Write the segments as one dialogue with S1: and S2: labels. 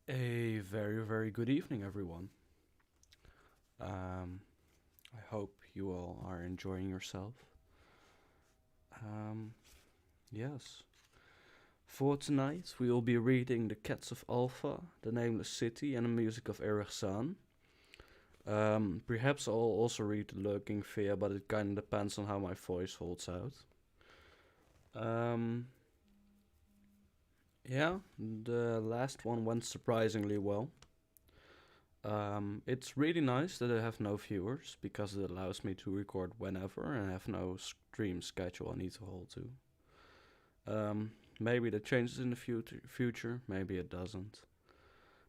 S1: A very, very good evening, everyone. Um, I hope you all are enjoying yourself. Um, yes. For tonight, we will be reading The Cats of Ulthar, The Nameless City, and the music of Erich Zahn. Perhaps I'll also read The Lurking Fear, but it kind of depends on how my voice holds out. Um, yeah, the last one went surprisingly well. It's really nice that I have no viewers because it allows me to record whenever and have no stream schedule I need to hold to. Maybe that changes in the future, maybe it doesn't.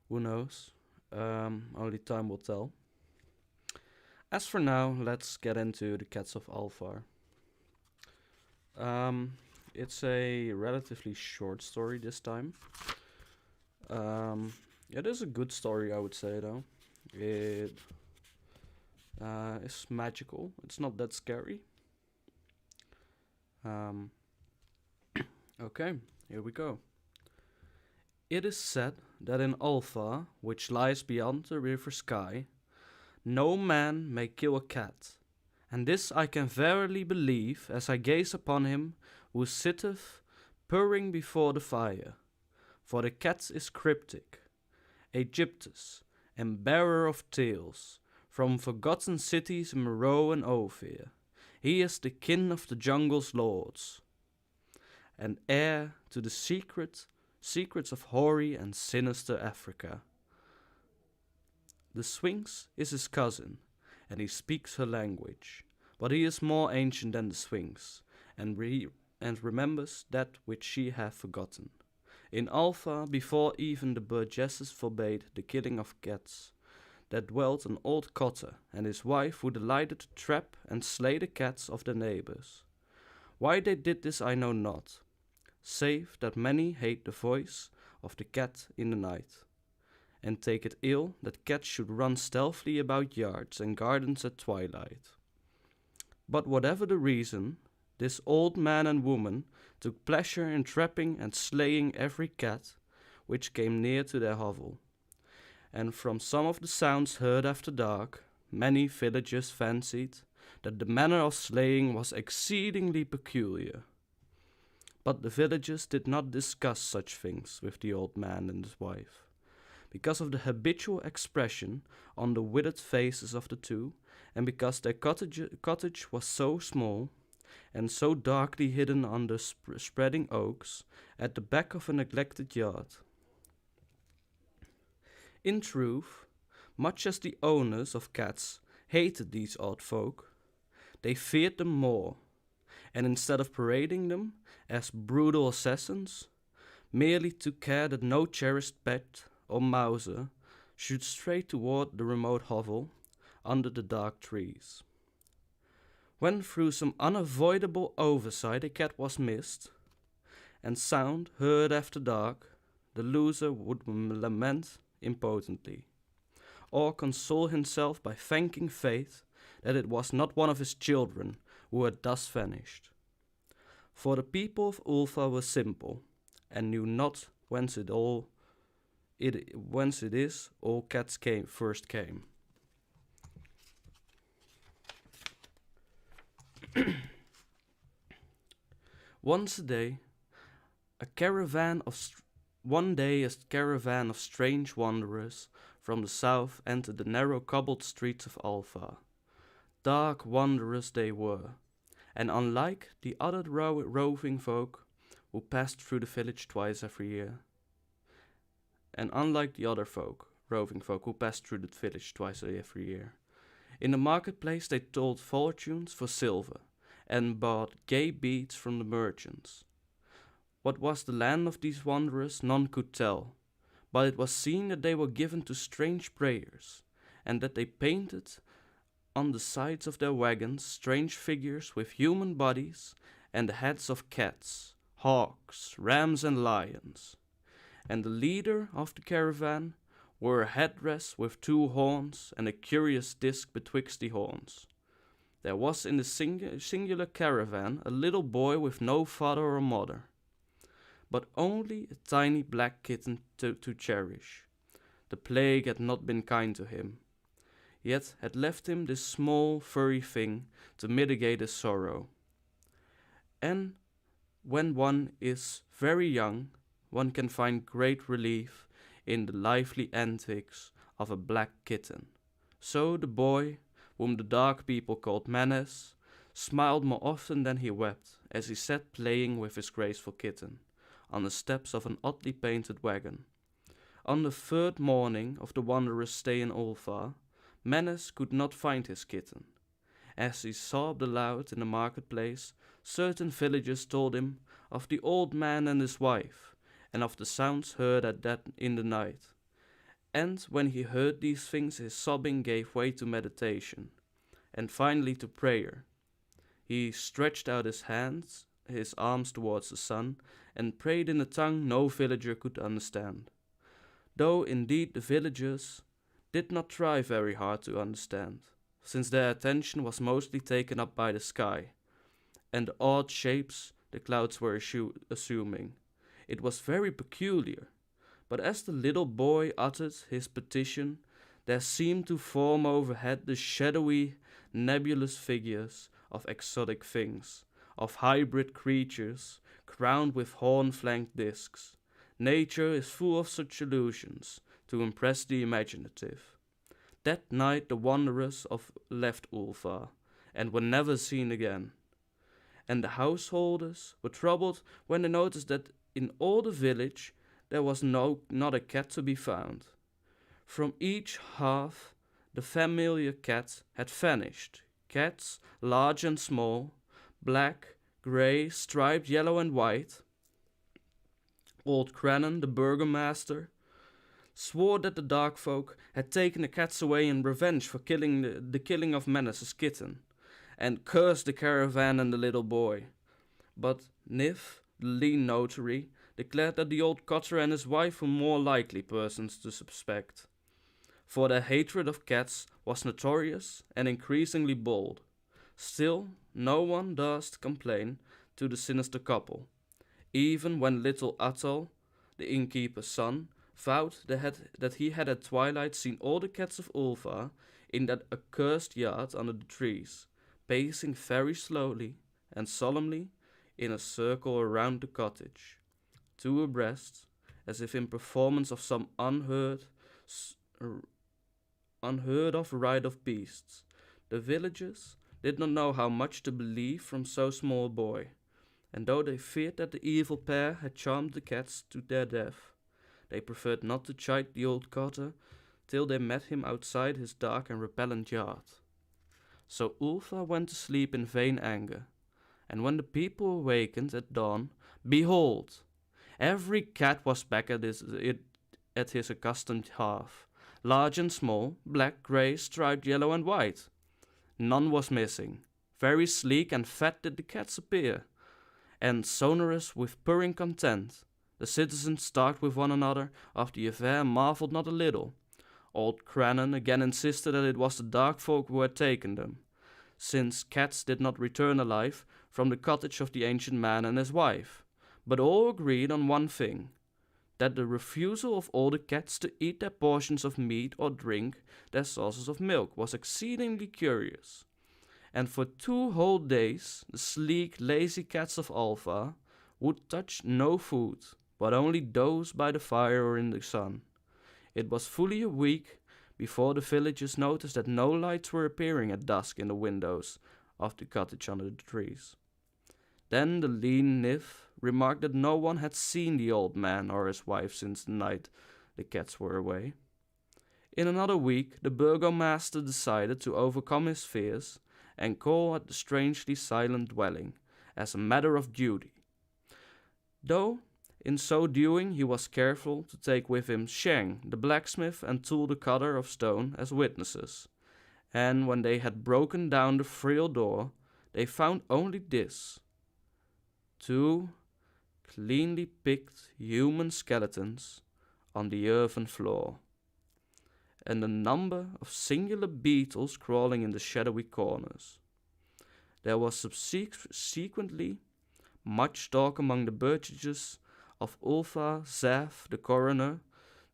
S1: Who knows? Only time will tell. As for now, let's get into the Cats of Ulthar. Um, it's a relatively short story this time. Um, it is a good story, I would say, though. It is magical. It's not that scary. Um, okay, here we go. It is said that in Ulthar, which lies beyond the river sky, no man may kill a cat, and this I can verily believe as I gaze upon him who sitteth purring before the fire. For the cat is cryptic, Aegyptus, and bearer of tales, from forgotten cities in Meroe and Ophir. He is the kin of the jungle's lords, and heir to the secrets of hoary and sinister Africa. The Sphinx is his cousin, and he speaks her language, but he is more ancient than the Sphinx, and remembers that which she hath forgotten. In Alpha, before even the burgesses forbade the killing of cats, there dwelt an old cotter and his wife who delighted to trap and slay the cats of their neighbors. Why they did this I know not, save that many hate the voice of the cat in the night, and take it ill that cats should run stealthily about yards and gardens at twilight. But whatever the reason, this old man and woman took pleasure in trapping and slaying every cat which came near to their hovel. And from some of the sounds heard after dark, many villagers fancied that the manner of slaying was exceedingly peculiar. But the villagers did not discuss such things with the old man and his wife, because of the habitual expression on the withered faces of the two, and because their cottage was so small, and so darkly hidden under spreading oaks at the back of a neglected yard. In truth, much as the owners of cats hated these odd folk, they feared them more, and instead of parading them as brutal assassins, merely took care that no cherished pet or mouser should stray toward the remote hovel under the dark trees. When through some unavoidable oversight a cat was missed, and sound heard after dark, the loser would lament impotently, or console himself by thanking fate that it was not one of his children who had thus vanished. For the people of Ulfa were simple, and knew not whence it is all cats first came. Once a day, one day a caravan of strange wanderers from the south entered the narrow cobbled streets of Alpha. Dark wanderers they were, and unlike the other roving folk who passed through the village twice every year, in the marketplace they told fortunes for silver, and bought gay beads from the merchants. What was the land of these wanderers none could tell, but it was seen that they were given to strange prayers, and that they painted on the sides of their wagons strange figures with human bodies and the heads of cats, hawks, rams, and lions. And the leader of the caravan wore a headdress with two horns and a curious disc betwixt the horns. There was in the singular caravan a little boy with no father or mother, but only a tiny black kitten to cherish, The plague had not been kind to him, yet had left him this small furry thing to mitigate his sorrow. And when one is very young, one can find great relief in the lively antics of a black kitten. So the boy, whom the dark people called Menace, smiled more often than he wept as he sat playing with his graceful kitten on the steps of an oddly painted wagon. On the third morning of the wanderer's stay in Ulthar, Menace could not find his kitten. As he sobbed aloud in the marketplace, certain villagers told him of the old man and his wife, and of the sounds heard at that in the night. And when he heard these things, his sobbing gave way to meditation, and finally to prayer. He stretched out his arms towards the sun, and prayed in a tongue no villager could understand. Though indeed the villagers did not try very hard to understand, since their attention was mostly taken up by the sky, and the odd shapes the clouds were assuming. It was very peculiar, but as the little boy uttered his petition, there seemed to form overhead the shadowy, nebulous figures of exotic things, of hybrid creatures crowned with horn-flanked discs. Nature is full of such illusions to impress the imaginative. That night the wanderers left Ulthar, and were never seen again. And the householders were troubled when they noticed that in all the village there was not a cat to be found. From each hearth the familiar cat had vanished. Cats, large and small, black, grey, striped, yellow and white. Old Crannan, the burgomaster, swore that the dark folk had taken the cats away in revenge for the killing of Menace's kitten, and cursed the caravan and the little boy. But Nif, the lean notary, declared that the old cotter and his wife were more likely persons to suspect, for their hatred of cats was notorious and increasingly bold. Still, no one durst complain to the sinister couple, even when little Atal, the innkeeper's son, vowed that he had at twilight seen all the cats of Ulthar in that accursed yard under the trees, pacing very slowly and solemnly in a circle around the cottage, two abreast, as if in performance of some unheard of rite of beasts. The villagers did not know how much to believe from so small a boy, and though they feared that the evil pair had charmed the cats to their death, they preferred not to chide the old cotter till they met him outside his dark and repellent yard. So Ulthar went to sleep in vain anger, and when the people awakened at dawn, behold, every cat was back at his accustomed hearth, large and small, black, grey, striped, yellow and white. None was missing. Very sleek and fat did the cats appear, and sonorous with purring content. The citizens talked with one another of the affair and marveled not a little. Old Crannan again insisted that it was the dark folk who had taken them, since cats did not return alive from the cottage of the ancient man and his wife. But all agreed on one thing, that the refusal of all the cats to eat their portions of meat or drink their saucers of milk was exceedingly curious. And for 2 whole days the sleek, lazy cats of Ulthar would touch no food, but only doze by the fire or in the sun. It was fully a week before the villagers noticed that no lights were appearing at dusk in the windows of the cottage under the trees. Then the lean Nif remarked that no one had seen the old man or his wife since the night the cats were away. In another week, the burgomaster decided to overcome his fears and call at the strangely silent dwelling as a matter of duty. Though, in so doing, he was careful to take with him Sheng, the blacksmith, and Tool the cutter of stone as witnesses. And when they had broken down the frail door, they found only this: 2 cleanly picked human skeletons on the earthen floor, and a number of singular beetles crawling in the shadowy corners. There was subsequently much talk among the burgesses of Ulthar, Zav, the coroner,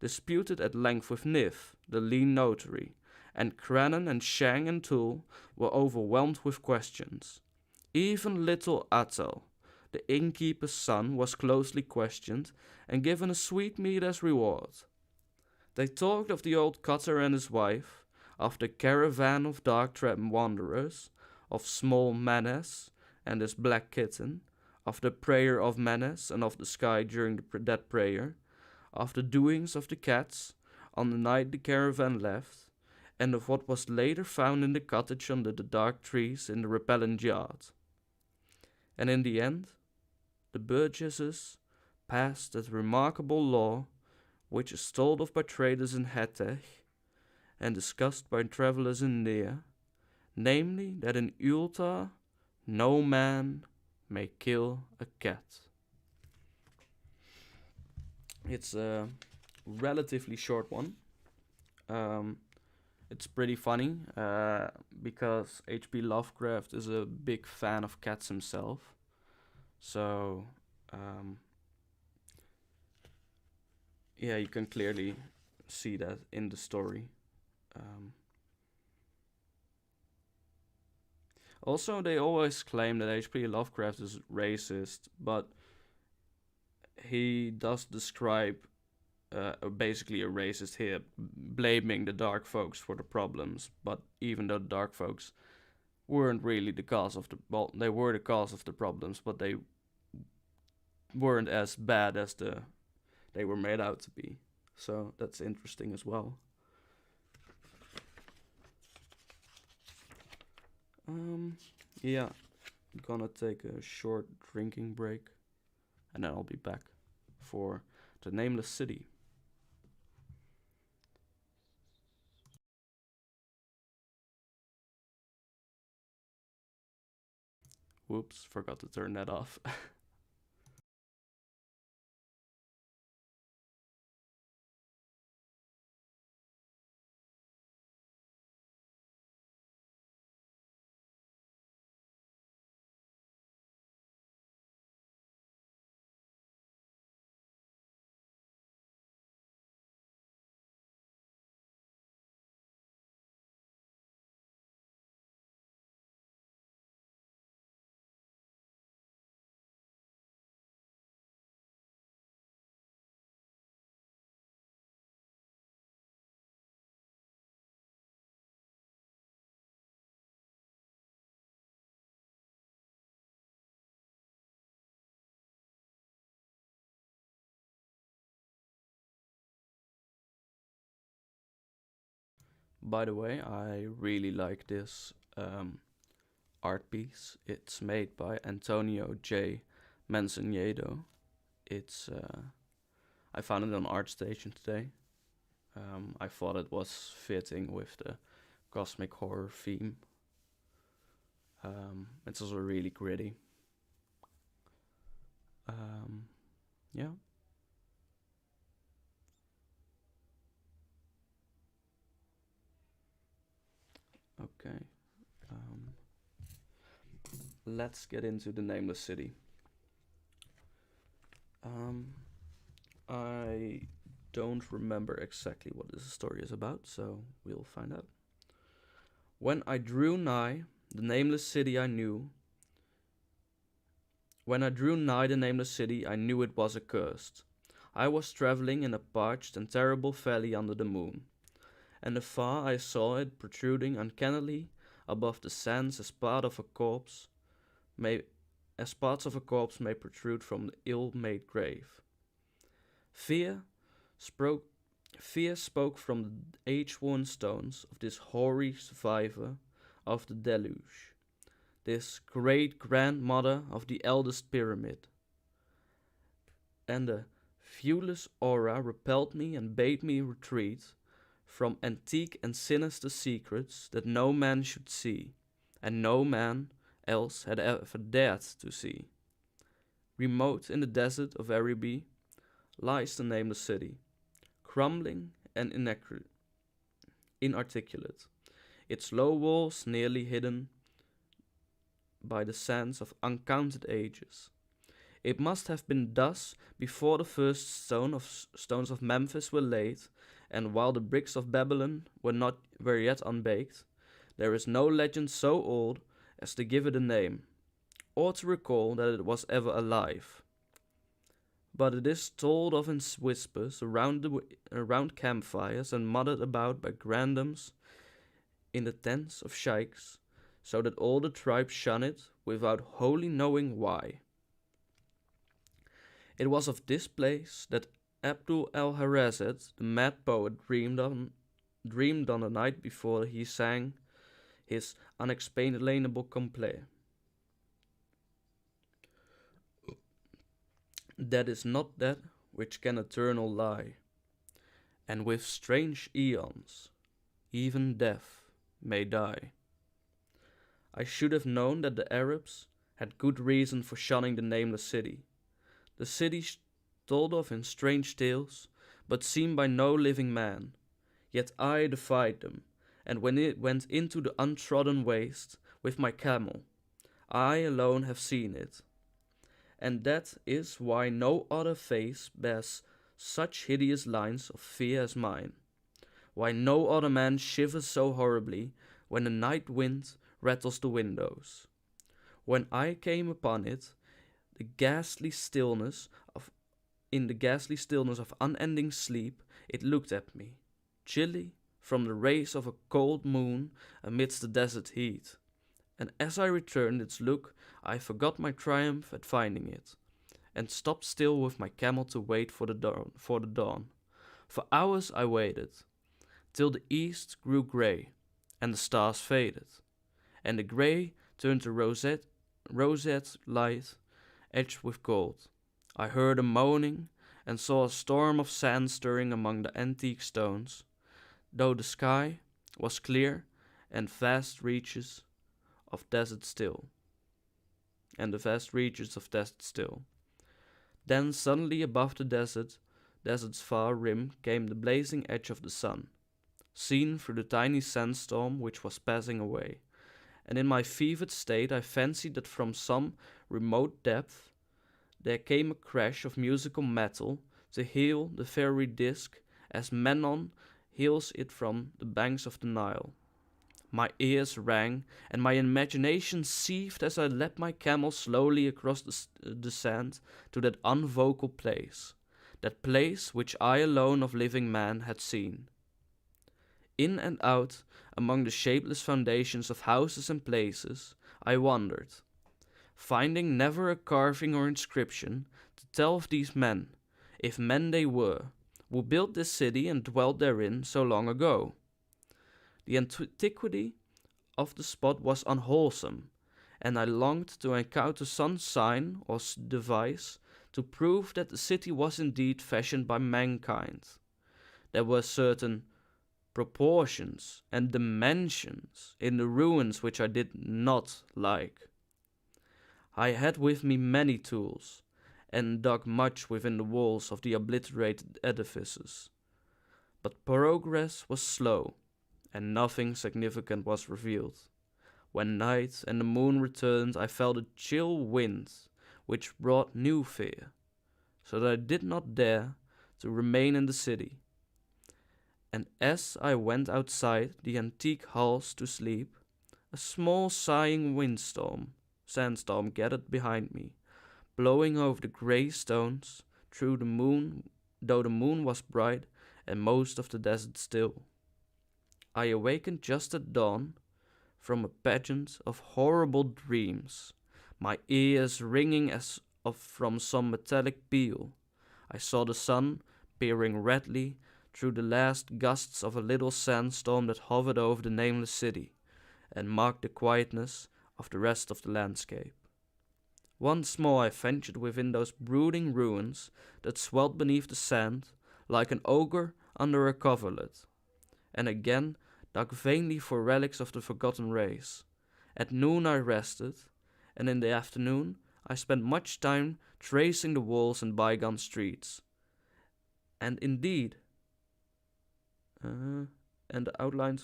S1: disputed at length with Niv, the lean notary, and Crannan and Shang and Tool were overwhelmed with questions. Even little Atel, the innkeeper's son, was closely questioned and given a sweetmeat as reward. They talked of the old cutter and his wife, of the caravan of dark-trap wanderers, of small Manes and his black kitten, of the prayer of Manes and of the sky during that prayer, of the doings of the cats on the night the caravan left, and of what was later found in the cottage under the dark trees in the repellent yard. And in the end, the Burgesses passed that remarkable law, which is told of by traders in Hetech and discussed by travelers in Near, namely that in Ulthar no man may kill a cat. It's a relatively short one. It's pretty funny because H.P. Lovecraft is a big fan of cats himself. So, yeah, you can clearly see that in the story. Also, they always claim that H.P. Lovecraft is racist, but he does describe basically a racist here, blaming the dark folks for the problems. But even though the dark folks weren't really the cause of they were the cause of the problems, but they weren't as bad as they were made out to be. So that's interesting as well. Yeah, I'm gonna take a short drinking break, and then I'll be back for the Nameless City. Whoops, forgot to turn that off. By the way, I really like this art piece. It's made by Antonio J. Manzanero. It's I found it on ArtStation today. I thought it was fitting with the cosmic horror theme. It's also really gritty. Yeah. Okay. Let's get into the Nameless City. I don't remember exactly what this story is about, so we'll find out. When I drew nigh the nameless city, I knew. When I drew nigh the nameless city, I knew it was accursed. I was traveling in a parched and terrible valley under the moon, and afar I saw it protruding uncannily above the sands as parts of a corpse may protrude from the ill-made grave. Fear spoke from the age-worn stones of this hoary survivor of the deluge, this great-grandmother of the eldest pyramid. And a viewless aura repelled me and bade me retreat from antique and sinister secrets that no man should see, and no man else had ever dared to see. Remote in the desert of Araby lies the nameless city, crumbling and inarticulate, its low walls nearly hidden by the sands of uncounted ages, It must have been thus before the first stones of Memphis were laid, and while the bricks of Babylon were yet unbaked. There is no legend so old as to give it a name, or to recall that it was ever alive. But it is told of in whispers around campfires and muttered about by grandams in the tents of sheikhs, so that all the tribes shun it without wholly knowing why. It was of this place that Abdul al-Harazed, the mad poet, dreamed on the night before he sang his unexplainable couplet. That is not that which can eternal lie, and with strange eons, even death may die. I should have known that the Arabs had good reason for shunning the Nameless City. The city told of in strange tales, but seen by no living man. Yet I defied them, and when it went into the untrodden waste with my camel, I alone have seen it. And that is why no other face bears such hideous lines of fear as mine. Why no other man shivers so horribly when the night wind rattles the windows. When I came upon it, in the ghastly stillness of unending sleep, it looked at me, chilly from the rays of a cold moon amidst the desert heat. And as I returned its look, I forgot my triumph at finding it, and stopped still with my camel to wait for the dawn. For hours I waited, till the east grew grey, and the stars faded, and the grey turned to roseate light, edged with gold. I heard a moaning, and saw a storm of sand stirring among the antique stones, though the sky was clear and the vast reaches of desert still. Then suddenly above the desert's far rim came the blazing edge of the sun, seen through the tiny sandstorm which was passing away, and in my fevered state I fancied that from some remote depth there came a crash of musical metal to heal the fiery disk as Menon heals it from the banks of the Nile. My ears rang, and my imagination seethed as I led my camel slowly across the sand to that unvocal place, that place which I alone of living man had seen. In and out, among the shapeless foundations of houses and places, I wandered, finding never a carving or inscription to tell of these men, if men they were, who built this city and dwelt therein so long ago. The antiquity of the spot was unwholesome, and I longed to encounter some sign or device to prove that the city was indeed fashioned by mankind. There were certain proportions and dimensions in the ruins which I did not like. I had with me many tools, and dug much within the walls of the obliterated edifices. But progress was slow, and nothing significant was revealed. When night and the moon returned, I felt a chill wind, which brought new fear, so that I did not dare to remain in the city. And as I went outside the antique halls to sleep, a small sighing sandstorm gathered behind me, blowing over the grey stones though the moon was bright and most of the desert still. I awakened just at dawn from a pageant of horrible dreams, my ears ringing as of from some metallic peal. I saw the sun peering redly through the last gusts of a little sandstorm that hovered over the Nameless City, and marked the quietness of the rest of the landscape. Once more I ventured within those brooding ruins that swelled beneath the sand like an ogre under a coverlet, and again dug vainly for relics of the forgotten race. At noon I rested, and in the afternoon I spent much time tracing the walls and bygone streets, and indeed, and the outlines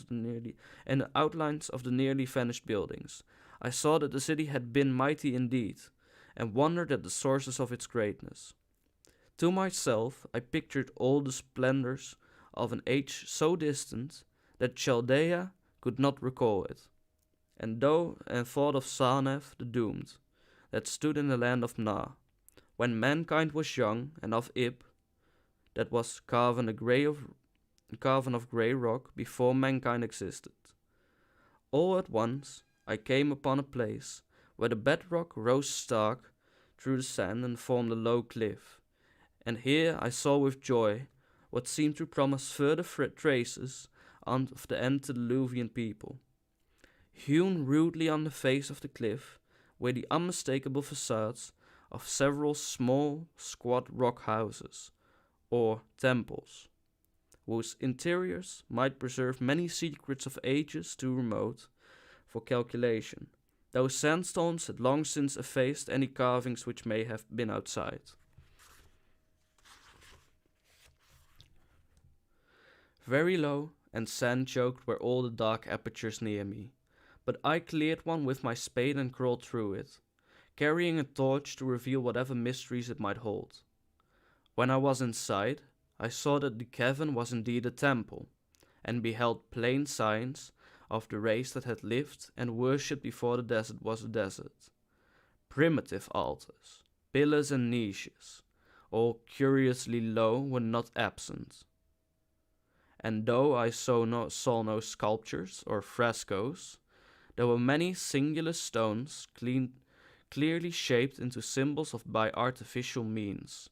S1: of the nearly vanished buildings. I saw that the city had been mighty indeed, and wondered at the sources of its greatness. To myself, I pictured all the splendors of an age so distant that Chaldea could not recall it, and thought of Sarnath the Doomed, that stood in the land of Na, when mankind was young, and of Ib, that was carven of grey rock before mankind existed. All at once I came upon a place where the bedrock rose stark through the sand and formed a low cliff, and here I saw with joy what seemed to promise further traces of the antediluvian people. Hewn rudely on the face of the cliff were the unmistakable facades of several small, squat rock houses, or temples, whose interiors might preserve many secrets of ages too remote for calculation, though sandstones had long since effaced any carvings which may have been outside. Very low and sand-choked were all the dark apertures near me, but I cleared one with my spade and crawled through it, carrying a torch to reveal whatever mysteries it might hold. When I was inside, I saw that the cavern was indeed a temple, and beheld plain signs of the race that had lived and worshipped before the desert was a desert. Primitive altars, pillars and niches, all curiously low, were not absent. And though I saw no sculptures or frescoes, there were many singular stones clearly shaped into symbols by artificial means.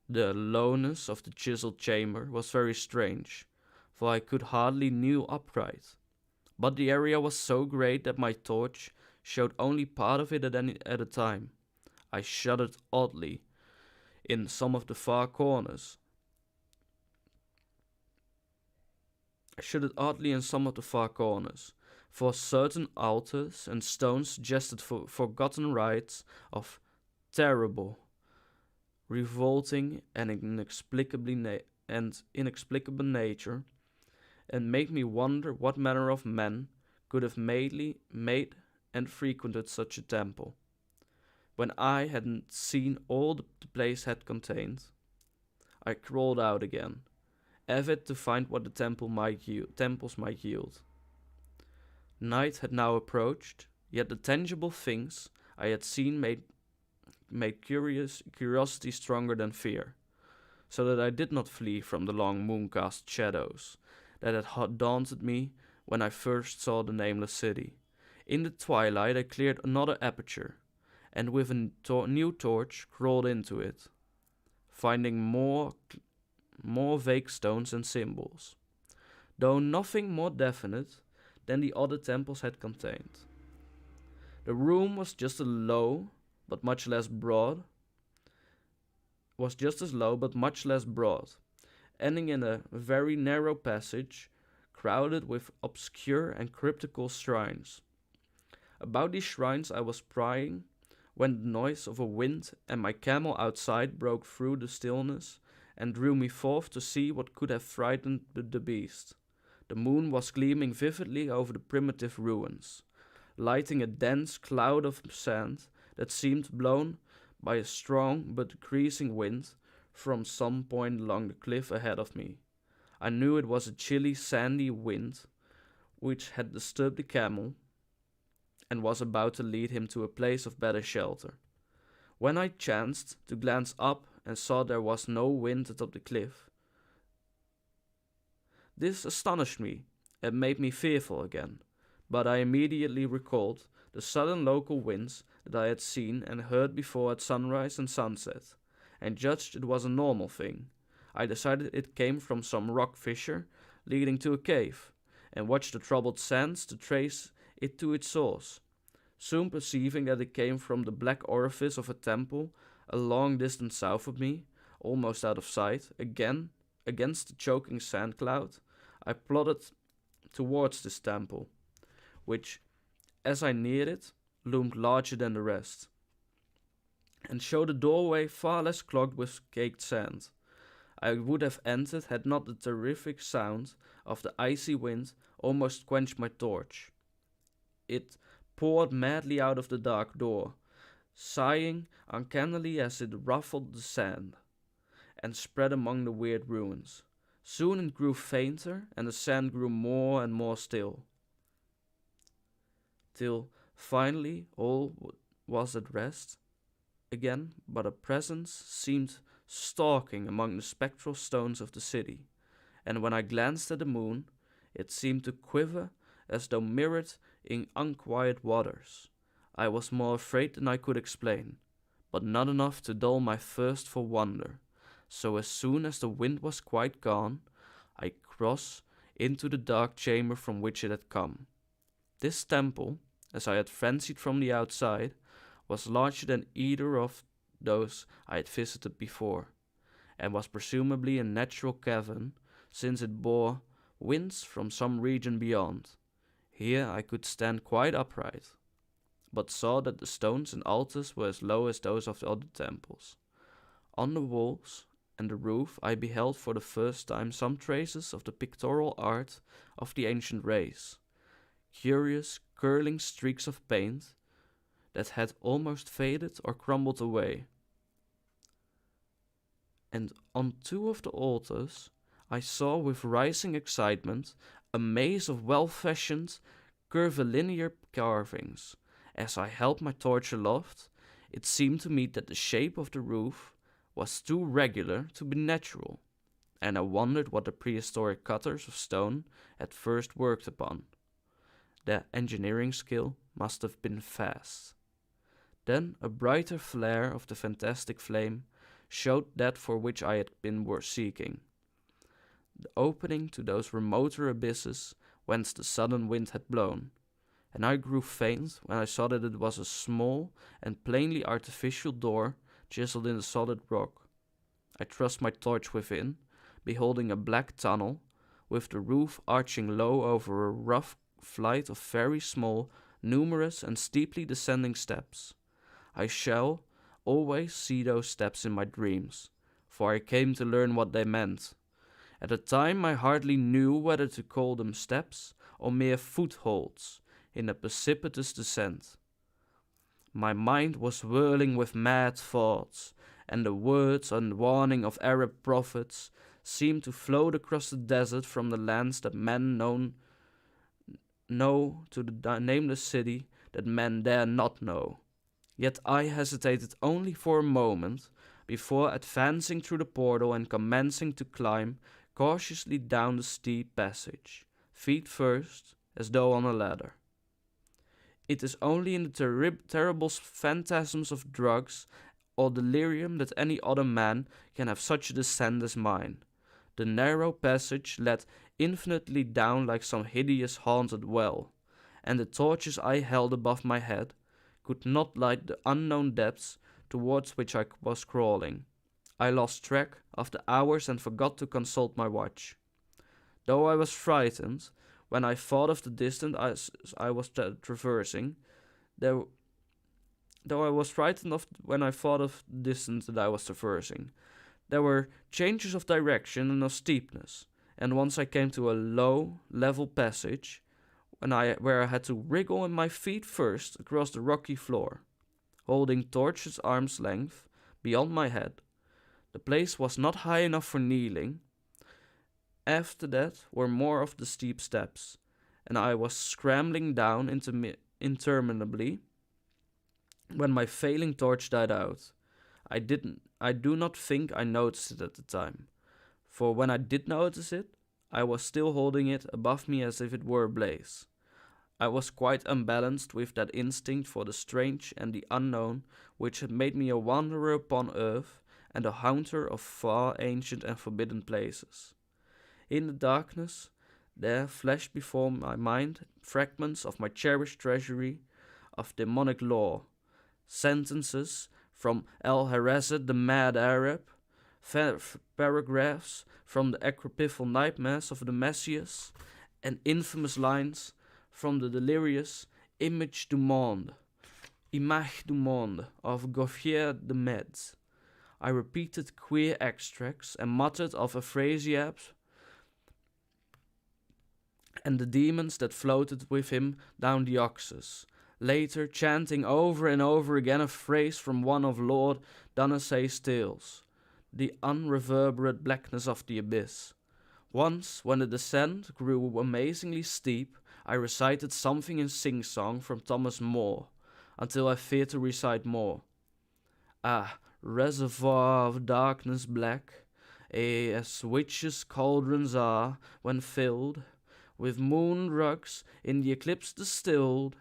S1: The lowness of the chiseled chamber was very strange, for I could hardly kneel upright. But the area was so great that my torch showed only part of it at a time. I shuddered oddly in some of the far corners. For certain altars and stones suggested forgotten rites of terrible, revolting, and inexplicable nature, and made me wonder what manner of men could have made and frequented such a temple. When I had seen all the place had contained, I crawled out again, avid to find what the temples might yield. Night had now approached, yet the tangible things I had seen made curiosity stronger than fear, so that I did not flee from the long moon-cast shadows that had daunted me when I first saw the Nameless City. In the twilight I cleared another aperture, and with a new torch crawled into it, finding more vague stones and symbols, though nothing more definite than the other temples had contained. The room was just as low, but much less broad, ending in a very narrow passage crowded with obscure and cryptical shrines. About these shrines I was prying when the noise of a wind and my camel outside broke through the stillness and drew me forth to see what could have frightened the beast. The moon was gleaming vividly over the primitive ruins, lighting a dense cloud of sand that seemed blown by a strong but decreasing wind from some point along the cliff ahead of me. I knew it was a chilly, sandy wind which had disturbed the camel and was about to lead him to a place of better shelter. When I chanced to glance up and saw there was no wind atop the cliff, this astonished me and made me fearful again, but I immediately recalled the sudden local winds that I had seen and heard before at sunrise and sunset, and judged it was a normal thing. I decided it came from some rock fissure leading to a cave, and watched the troubled sands to trace it to its source, soon perceiving that it came from the black orifice of a temple a long distance south of me, almost out of sight. Again, against the choking sand cloud, I plodded towards this temple, which, as I neared it, loomed larger than the rest, and showed a doorway far less clogged with caked sand. I would have entered had not the terrific sound of the icy wind almost quenched my torch. It poured madly out of the dark door, sighing uncannily as it ruffled the sand and spread among the weird ruins. Soon it grew fainter, and the sand grew more and more still, till finally all was at rest again, but a presence seemed stalking among the spectral stones of the city, and when I glanced at the moon, it seemed to quiver as though mirrored in unquiet waters. I was more afraid than I could explain, but not enough to dull my thirst for wonder. So as soon as the wind was quite gone, I crossed into the dark chamber from which it had come. This temple, as I had fancied from the outside, was larger than either of those I had visited before, and was presumably a natural cavern, since it bore winds from some region beyond. Here I could stand quite upright, but saw that the stones and altars were as low as those of the other temples. On the walls and the roof I beheld for the first time some traces of the pictorial art of the ancient race, curious curling streaks of paint that had almost faded or crumbled away. And on two of the altars I saw with rising excitement a maze of well-fashioned, curvilinear carvings. As I held my torch aloft, it seemed to me that the shape of the roof was too regular to be natural, and I wondered what the prehistoric cutters of stone had first worked upon. Their engineering skill must have been vast. Then a brighter flare of the fantastic flame showed that for which I had been seeking, the opening to those remoter abysses whence the sudden wind had blown, and I grew faint when I saw that it was a small and plainly artificial door chiseled in the solid rock. I thrust my torch within, beholding a black tunnel, with the roof arching low over a rough flight of very small, numerous, and steeply descending steps. I shall always see those steps in my dreams, for I came to learn what they meant. At the time I hardly knew whether to call them steps or mere footholds in a precipitous descent. My mind was whirling with mad thoughts, and the words and warning of Arab prophets seemed to float across the desert from the lands that men know to the nameless city that men dare not know. Yet I hesitated only for a moment before advancing through the portal and commencing to climb cautiously down the steep passage, feet first, as though on a ladder. It is only in the terrible phantasms of drugs or delirium that any other man can have such a descent as mine. The narrow passage led infinitely down like some hideous haunted well, and the torches I held above my head could not light the unknown depths towards which I was crawling. I lost track of the hours and forgot to consult my watch. Though I was frightened when I thought of the distance I was traversing, there were changes of direction and of steepness, and once I came to a low, level passage, where I had to wriggle my feet first across the rocky floor, holding torches arm's length beyond my head. The place was not high enough for kneeling. After that were more of the steep steps, and I was scrambling down interminably when my failing torch died out. I do not think I noticed it at the time, for when I did notice it, I was still holding it above me as if it were ablaze. I was quite unbalanced with that instinct for the strange and the unknown which had made me a wanderer upon earth and a haunter of far ancient and forbidden places. In the darkness, there flashed before my mind fragments of my cherished treasury of demonic lore, sentences from El-Harazed the Mad Arab, paragraphs from the apocryphal nightmares of the Messias, and infamous lines from the delirious Image du Monde of Gauthier de Metz. I repeated queer extracts and muttered of Afrasiabs and the demons that floated with him down the Oxus, later chanting over and over again a phrase from one of Lord Dunasay's tales, the unreverberate blackness of the abyss. Once, when the descent grew amazingly steep, I recited something in sing-song from Thomas More, until I feared to recite more. Ah, reservoir of darkness black, as witches' cauldrons are, when filled with moon rugs in the eclipse distilled,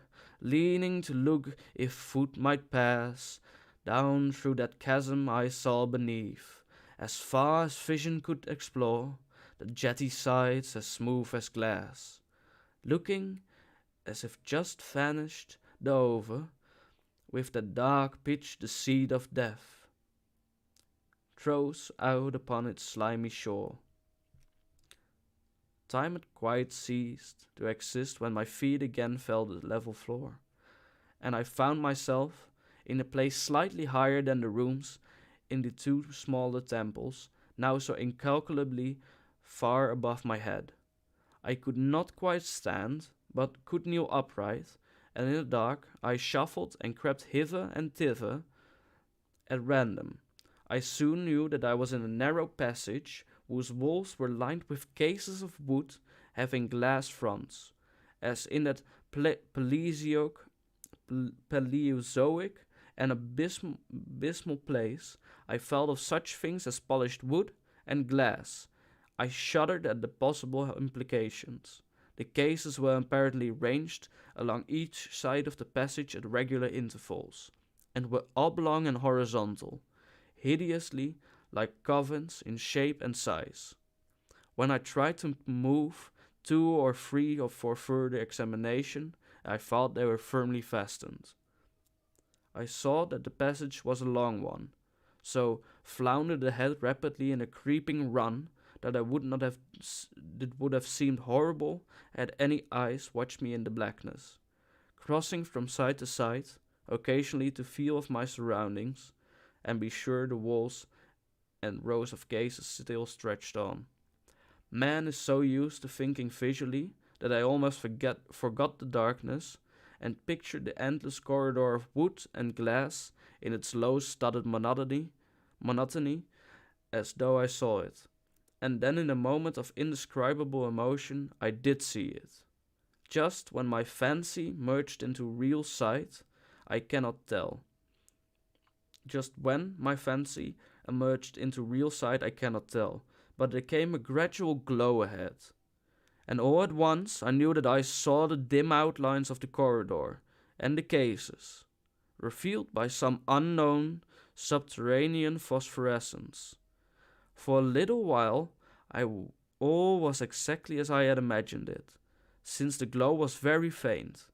S1: leaning to look if foot might pass down through that chasm I saw beneath, as far as vision could explore, the jetty sides as smooth as glass, looking as if just vanished Dover, with that dark pitch the seed of death throws out upon its slimy shore. Time had quite ceased to exist when my feet again felt the level floor, and I found myself in a place slightly higher than the rooms in the two smaller temples, now so incalculably far above my head. I could not quite stand, but could kneel upright, and in the dark I shuffled and crept hither and thither at random. I soon knew that I was in a narrow passage whose walls were lined with cases of wood having glass fronts, as in that Paleozoic and abysmal place I felt of such things as polished wood and glass. I shuddered at the possible implications. The cases were apparently ranged along each side of the passage at regular intervals, and were oblong and horizontal, hideously like covens in shape and size. When I tried to move two or three or for further examination, I thought they were firmly fastened. I saw that the passage was a long one, so floundered ahead rapidly in a creeping run that would have seemed horrible had any eyes watched me in the blackness, crossing from side to side, occasionally to feel of my surroundings, and be sure the walls and rows of cases still stretched on. Man is so used to thinking visually that I almost forgot the darkness and pictured the endless corridor of wood and glass in its low studded monotony as though I saw it. And then in a moment of indescribable emotion I did see it. Just when my fancy merged into real sight, I cannot tell. Just when my fancy emerged into real sight I cannot tell, but there came a gradual glow ahead. And all at once I knew that I saw the dim outlines of the corridor and the cases, revealed by some unknown subterranean phosphorescence. For a little while all was exactly as I had imagined it, since the glow was very faint.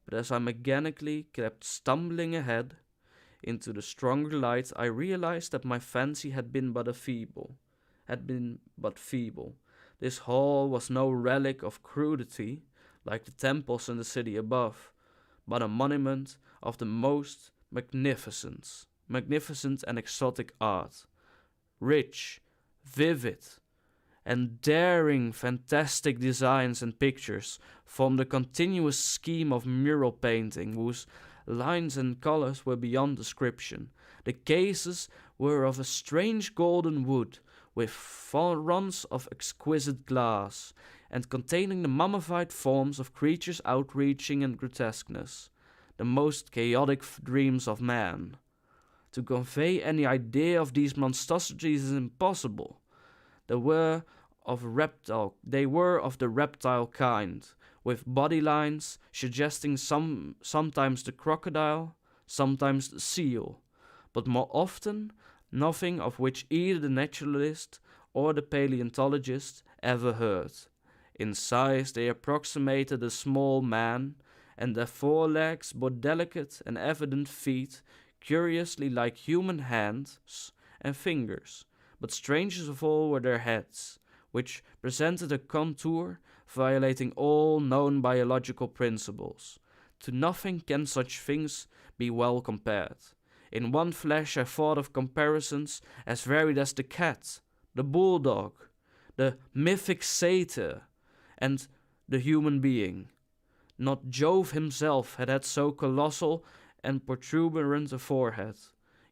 S1: But as I mechanically kept stumbling ahead into the stronger light, I realized that my fancy had been but feeble. This hall was no relic of crudity, like the temples in the city above, but a monument of the most magnificent and exotic art, rich, vivid, and daring fantastic designs and pictures formed a continuous scheme of mural painting whose lines and colors were beyond description. The cases were of a strange golden wood, with fronts of exquisite glass, and containing the mummified forms of creatures outreaching in grotesqueness, the most chaotic dreams of man. To convey any idea of these monstrosities is impossible. They were of the reptile kind, with body lines suggesting sometimes the crocodile, sometimes the seal, but more often nothing of which either the naturalist or the paleontologist ever heard. In size they approximated a small man, and their forelegs bore delicate and evident feet curiously like human hands and fingers, but strangest of all were their heads, which presented a contour violating all known biological principles. To nothing can such things be well compared. In one flash I thought of comparisons as varied as the cat, the bulldog, the mythic satyr, and the human being. Not Jove himself had had so colossal and protuberant a forehead,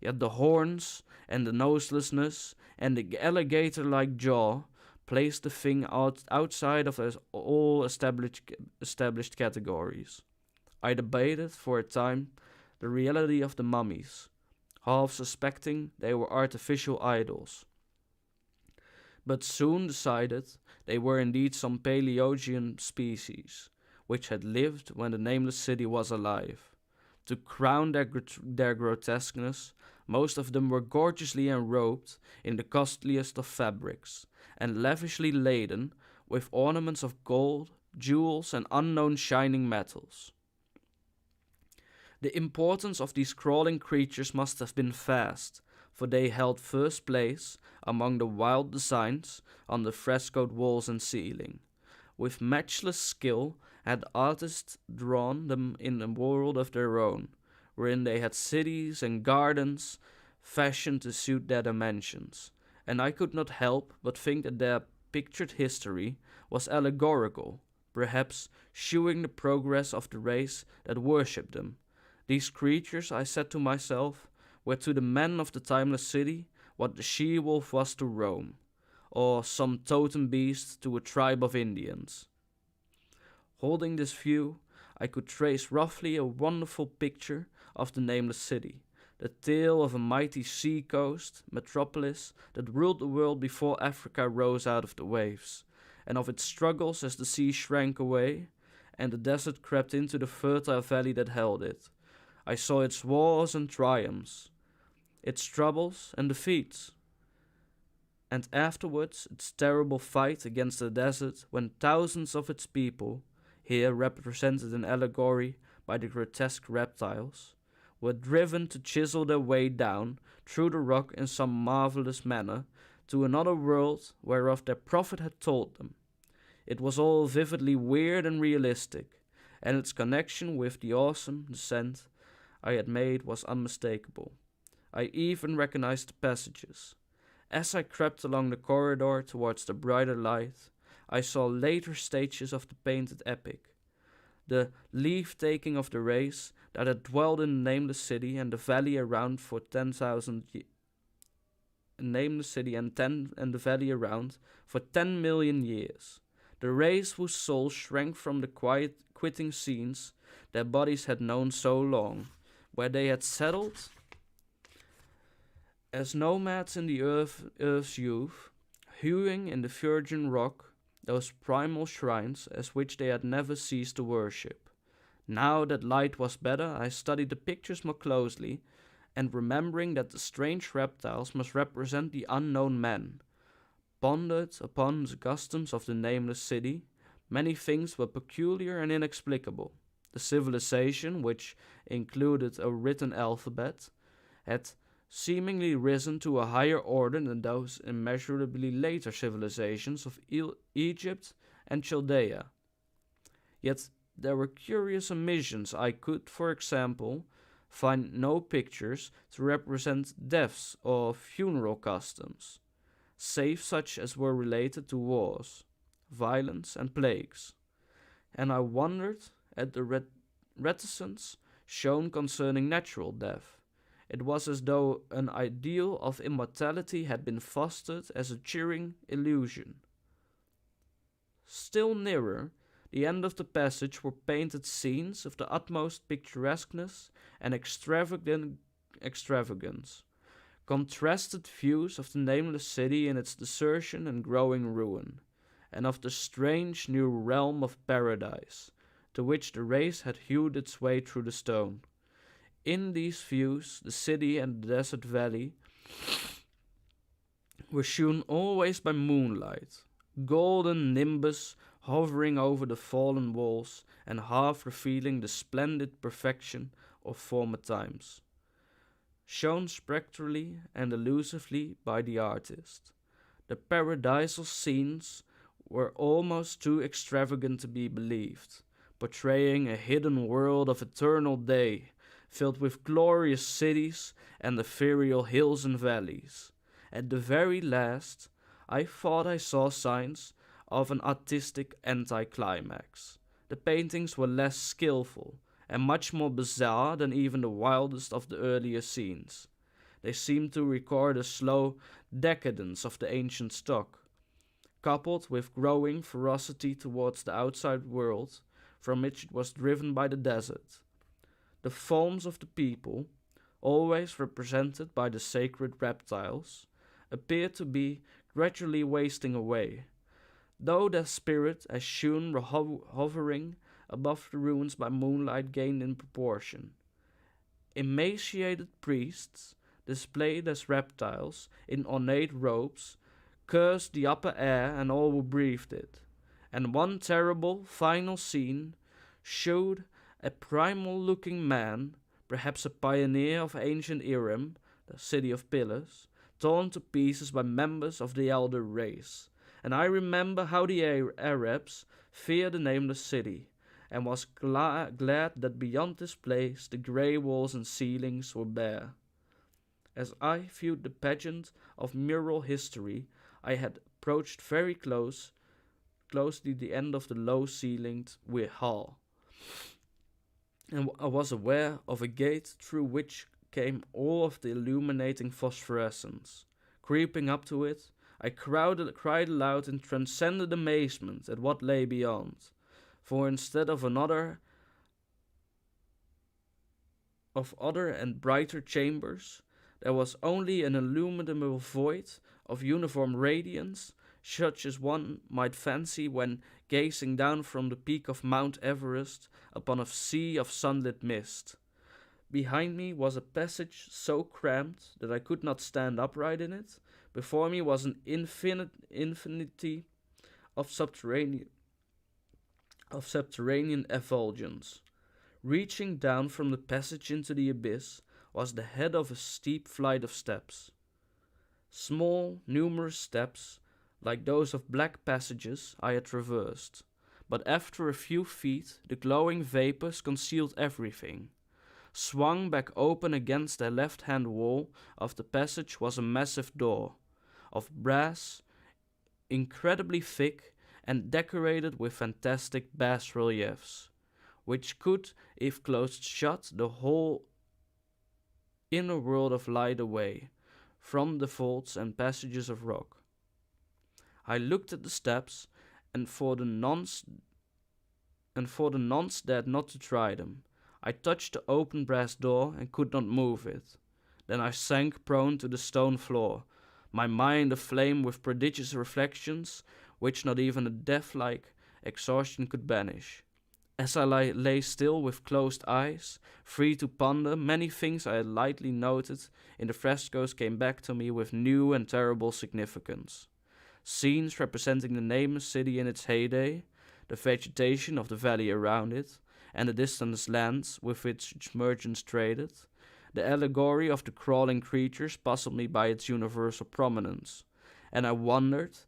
S1: yet the horns, and the noselessness, and the alligator-like jaw placed the thing outside of all established categories. I debated for a time the reality of the mummies, half suspecting they were artificial idols, but soon decided they were indeed some Paleogean species, which had lived when the Nameless City was alive. To crown their grotesqueness, most of them were gorgeously enrobed in the costliest of fabrics, and lavishly laden with ornaments of gold, jewels, and unknown shining metals. The importance of these crawling creatures must have been vast, for they held first place among the wild designs on the frescoed walls and ceiling. With matchless skill had artists drawn them in a world of their own, wherein they had cities and gardens fashioned to suit their dimensions, and I could not help but think that their pictured history was allegorical, perhaps shewing the progress of the race that worshipped them. These creatures, I said to myself, were to the men of the timeless city what the she-wolf was to Rome, or some totem beast to a tribe of Indians. Holding this view, I could trace roughly a wonderful picture of the Nameless City, the tale of a mighty sea-coast metropolis that ruled the world before Africa rose out of the waves, and of its struggles as the sea shrank away, and the desert crept into the fertile valley that held it. I saw its wars and triumphs, its troubles and defeats, and afterwards its terrible fight against the desert when thousands of its people, here represented in allegory by the grotesque reptiles, were driven to chisel their way down through the rock in some marvelous manner to another world whereof their prophet had told them. It was all vividly weird and realistic, and its connection with the awesome descent I had made was unmistakable. I even recognized the passages. As I crept along the corridor towards the brighter light, I saw later stages of the painted epic. The leave-taking of the race that had dwelled in the Nameless City and the valley around for 10,000 Nameless City and the valley around for 10 million years. The race whose souls shrank from the quiet quitting scenes their bodies had known so long, where they had settled as nomads in the earth's youth, hewing in the virgin rock those primal shrines as which they had never ceased to worship. Now that light was better, I studied the pictures more closely, and remembering that the strange reptiles must represent the unknown men, pondered upon the customs of the Nameless City. Many things were peculiar and inexplicable. The civilization, which included a written alphabet, had seemingly risen to a higher order than those immeasurably later civilizations of Egypt and Chaldea. Yet there were curious omissions. I could, for example, find no pictures to represent deaths or funeral customs, save such as were related to wars, violence, and plagues. And I wondered at the reticence shown concerning natural death. It was as though an ideal of immortality had been fostered as a cheering illusion. Still nearer, the end of the passage were painted scenes of the utmost picturesqueness and extravagance, contrasted views of the Nameless City in its desertion and growing ruin, and of the strange new realm of paradise, to which the race had hewed its way through the stone. In these views, the city and the desert valley were shewn always by moonlight, golden nimbus hovering over the fallen walls and half revealing the splendid perfection of former times, shown spectrally and elusively by the artist. The paradisal scenes were almost too extravagant to be believed, portraying a hidden world of eternal day, filled with glorious cities and ethereal hills and valleys. At the very last, I thought I saw signs of an artistic anticlimax. the paintings were less skillful and much more bizarre than even the wildest of the earlier scenes. They seemed to record a slow decadence of the ancient stock, coupled with growing ferocity towards the outside world from which it was driven by the desert. The forms of the people, always represented by the sacred reptiles, appeared to be gradually wasting away, though their spirit as shown were hovering above the ruins by moonlight gained in proportion. Emaciated priests, displayed as reptiles in ornate robes, cursed the upper air and all who breathed it, and one terrible final scene showed a primal-looking man, perhaps a pioneer of ancient Irem, the city of pillars, torn to pieces by members of the elder race. And I remember how the Arabs feared the Nameless City, and was glad that beyond this place the grey walls and ceilings were bare. As I viewed the pageant of mural history, I had approached very closely the end of the low-ceilinged hall, and I was aware of a gate through which came all of the illuminating phosphorescence. Creeping up to it, I cried aloud in transcendent amazement at what lay beyond, for instead of other and brighter chambers, there was only an illimitable void of uniform radiance, such as one might fancy when gazing down from the peak of Mount Everest upon a sea of sunlit mist. Behind me was a passage so cramped that I could not stand upright in it. Before me was an infinity of subterranean effulgence. Reaching down from the passage into the abyss was the head of a steep flight of steps. Small, numerous steps, like those of black passages, I had traversed, but after a few feet the glowing vapors concealed everything. Swung back open against the left-hand wall of the passage was a massive door, of brass, incredibly thick and decorated with fantastic bas-reliefs, which could, if closed shut, the whole inner world of light away from the vaults and passages of rock. I looked at the steps, and for the nonce dared not to try them. I touched the open brass door and could not move it. Then I sank prone to the stone floor, my mind aflame with prodigious reflections which not even a death-like exhaustion could banish. As I lay still with closed eyes, free to ponder, many things I had lightly noted in the frescoes came back to me with new and terrible significance. Scenes representing the Nameless City in its heyday, the vegetation of the valley around it, and the distant lands with which its merchants traded. The allegory of the crawling creatures puzzled me by its universal prominence, and I wondered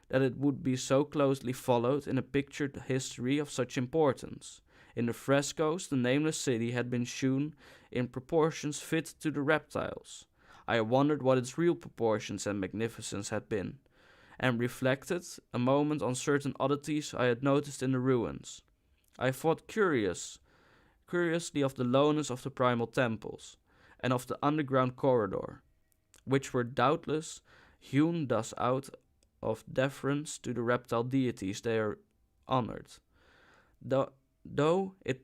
S1: that it would be so closely followed in a pictured history of such importance. In the frescoes, the Nameless City had been shewn in proportions fit to the reptiles. I wondered what its real proportions and magnificence had been, and reflected a moment on certain oddities I had noticed in the ruins. I thought curiously of the lowness of the primal temples, and of the underground corridor, which were doubtless hewn thus out of deference to the reptile deities they are honored, though it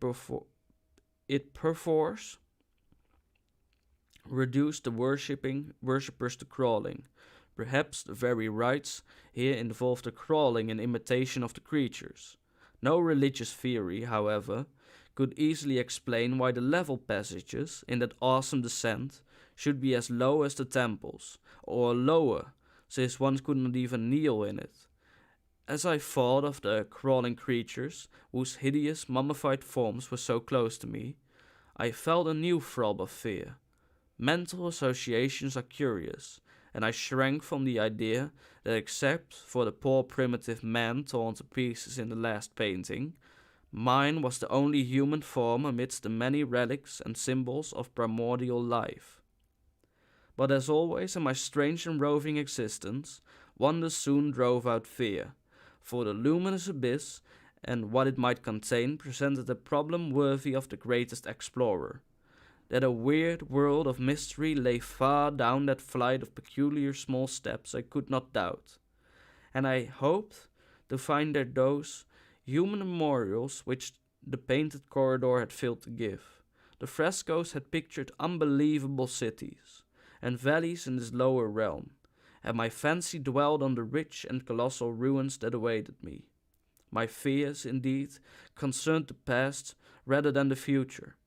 S1: perforce reduced the worshippers to crawling. Perhaps the very rites here involved the crawling in imitation of the creatures. No religious theory, however, could easily explain why the level passages in that awesome descent should be as low as the temples, or lower, since one could not even kneel in it. As I thought of the crawling creatures, whose hideous mummified forms were so close to me, I felt a new throb of fear. Mental associations are curious, and I shrank from the idea that except for the poor primitive man torn to pieces in the last painting, mine was the only human form amidst the many relics and symbols of primordial life. But as always in my strange and roving existence, wonder soon drove out fear, for the luminous abyss and what it might contain presented a problem worthy of the greatest explorer. That a weird world of mystery lay far down that flight of peculiar small steps I could not doubt, and I hoped to find there those human memorials which the painted corridor had failed to give. The frescoes had pictured unbelievable cities and valleys in this lower realm, and my fancy dwelled on the rich and colossal ruins that awaited me. My fears, indeed, concerned the past rather than the future.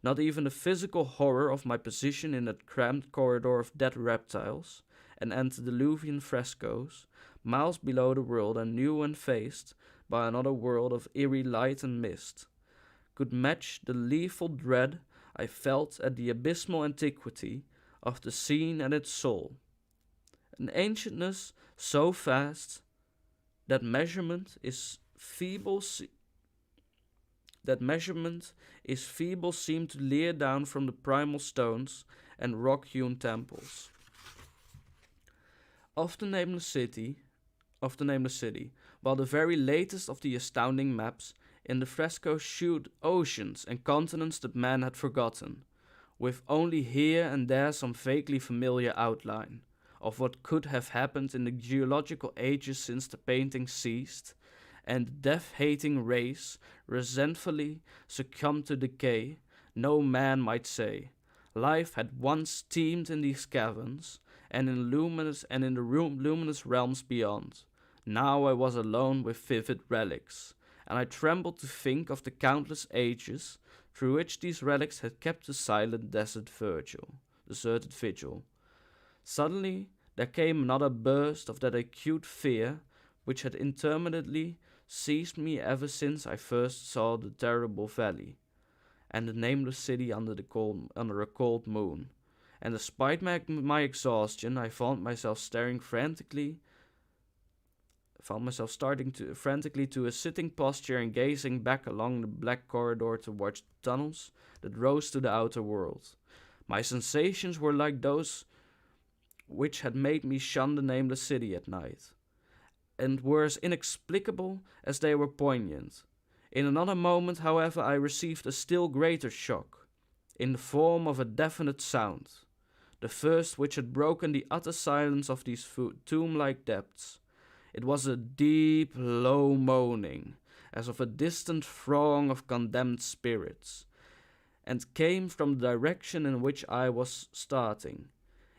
S1: Not even the physical horror of my position in that cramped corridor of dead reptiles and antediluvian frescoes, miles below the world I knew and faced by another world of eerie light and mist, could match the lethal dread I felt at the abysmal antiquity of the scene and its soul. An ancientness so vast that measurement is feeble seemed to leer down from the primal stones and rock-hewn temples of the Nameless City, while the very latest of the astounding maps in the frescoes shewed oceans and continents that man had forgotten, with only here and there some vaguely familiar outline of what could have happened in the geological ages since the painting ceased, and the death-hating race resentfully succumbed to decay. No man might say. Life had once teemed in these caverns, and in the luminous realms beyond. Now I was alone with vivid relics, and I trembled to think of the countless ages through which these relics had kept a silent, deserted vigil. Suddenly there came another burst of that acute fear which had intermittently seized me ever since I first saw the terrible valley and the nameless city under a cold moon. And despite my exhaustion, I found myself frantically to a sitting posture and gazing back along the black corridor towards the tunnels that rose to the outer world. My sensations were like those which had made me shun the nameless city at night, and were as inexplicable as they were poignant. In another moment, however, I received a still greater shock, in the form of a definite sound, the first which had broken the utter silence of these tomb-like depths. It was a deep, low moaning, as of a distant throng of condemned spirits, and came from the direction in which I was starting.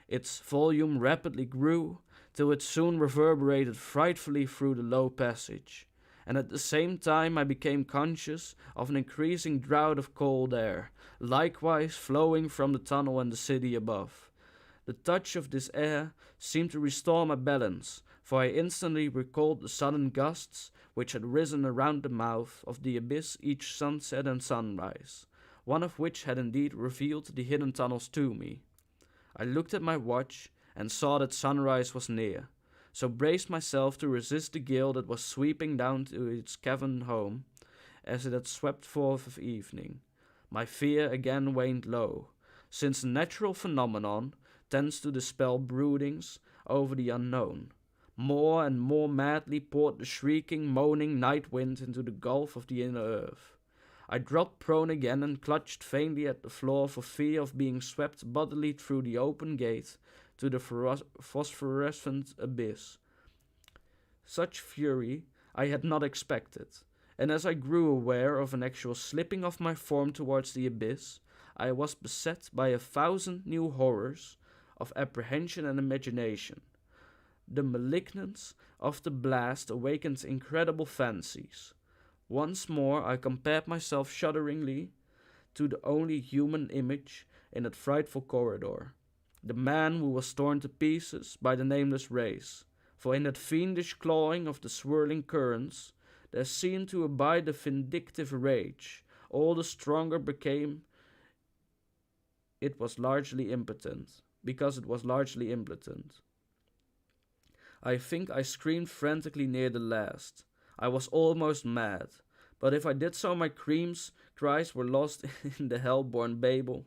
S1: Its volume rapidly grew, till it soon reverberated frightfully through the low passage, and at the same time I became conscious of an increasing draught of cold air, likewise flowing from the tunnel and the city above. The touch of this air seemed to restore my balance, for I instantly recalled the sudden gusts which had risen around the mouth of the abyss each sunset and sunrise, one of which had indeed revealed the hidden tunnels to me. I looked at my watch and saw that sunrise was near, so braced myself to resist the gale that was sweeping down to its cavern home as it had swept forth of evening. My fear again waned low, since the natural phenomenon tends to dispel broodings over the unknown. More and more madly poured the shrieking, moaning night wind into the gulf of the inner earth. I dropped prone again and clutched vainly at the floor for fear of being swept bodily through the open gate to the phosphorescent abyss. Such fury I had not expected, and as I grew aware of an actual slipping of my form towards the abyss, I was beset by 1,000 new horrors of apprehension and imagination. The malignance of the blast awakened incredible fancies. Once more I compared myself shudderingly to the only human image in that frightful corridor, the man who was torn to pieces by the nameless race, for in that fiendish clawing of the swirling currents there seemed to abide the vindictive rage, all the stronger because it was largely impotent. I think I screamed frantically near the last. I was almost mad, but if I did so my cries were lost in the hell-born babel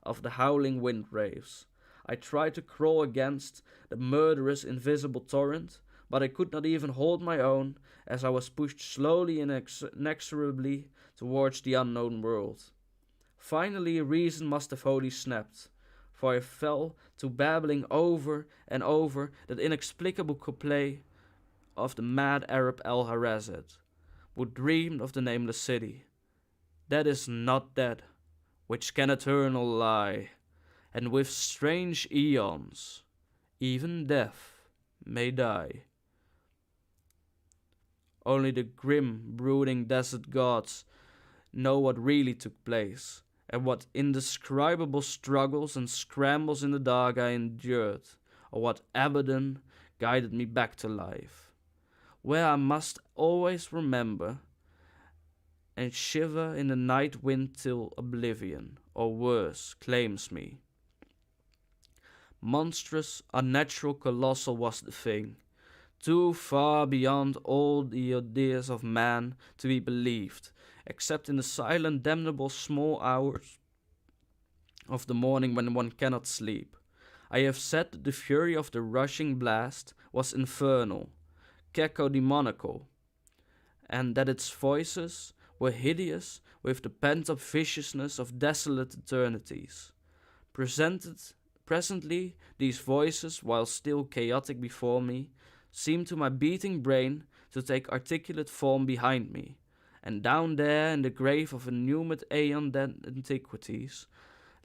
S1: of the howling wind waves. I tried to crawl against the murderous invisible torrent, but I could not even hold my own as I was pushed slowly and inexorably towards the unknown world. Finally, reason must have wholly snapped, for I fell to babbling over and over that inexplicable couplet of the mad Arab El Harazet, who dreamed of the nameless city. That is not dead, which can eternal lie, and with strange eons, even death may die. Only the grim, brooding desert gods know what really took place, and what indescribable struggles and scrambles in the dark I endured, or what Abaddon guided me back to life, where I must always remember and shiver in the night wind till oblivion, or worse, claims me. Monstrous, unnatural, colossal was the thing, too far beyond all the ideas of man to be believed, except in the silent, damnable small hours of the morning when one cannot sleep. I have said that the fury of the rushing blast was infernal, cacodemoniacal, and that its voices were hideous with the pent-up viciousness of desolate eternities. Presently, these voices, while still chaotic before me, seemed to my beating brain to take articulate form behind me, and down there in the grave of innumerate aeon-dead antiquities,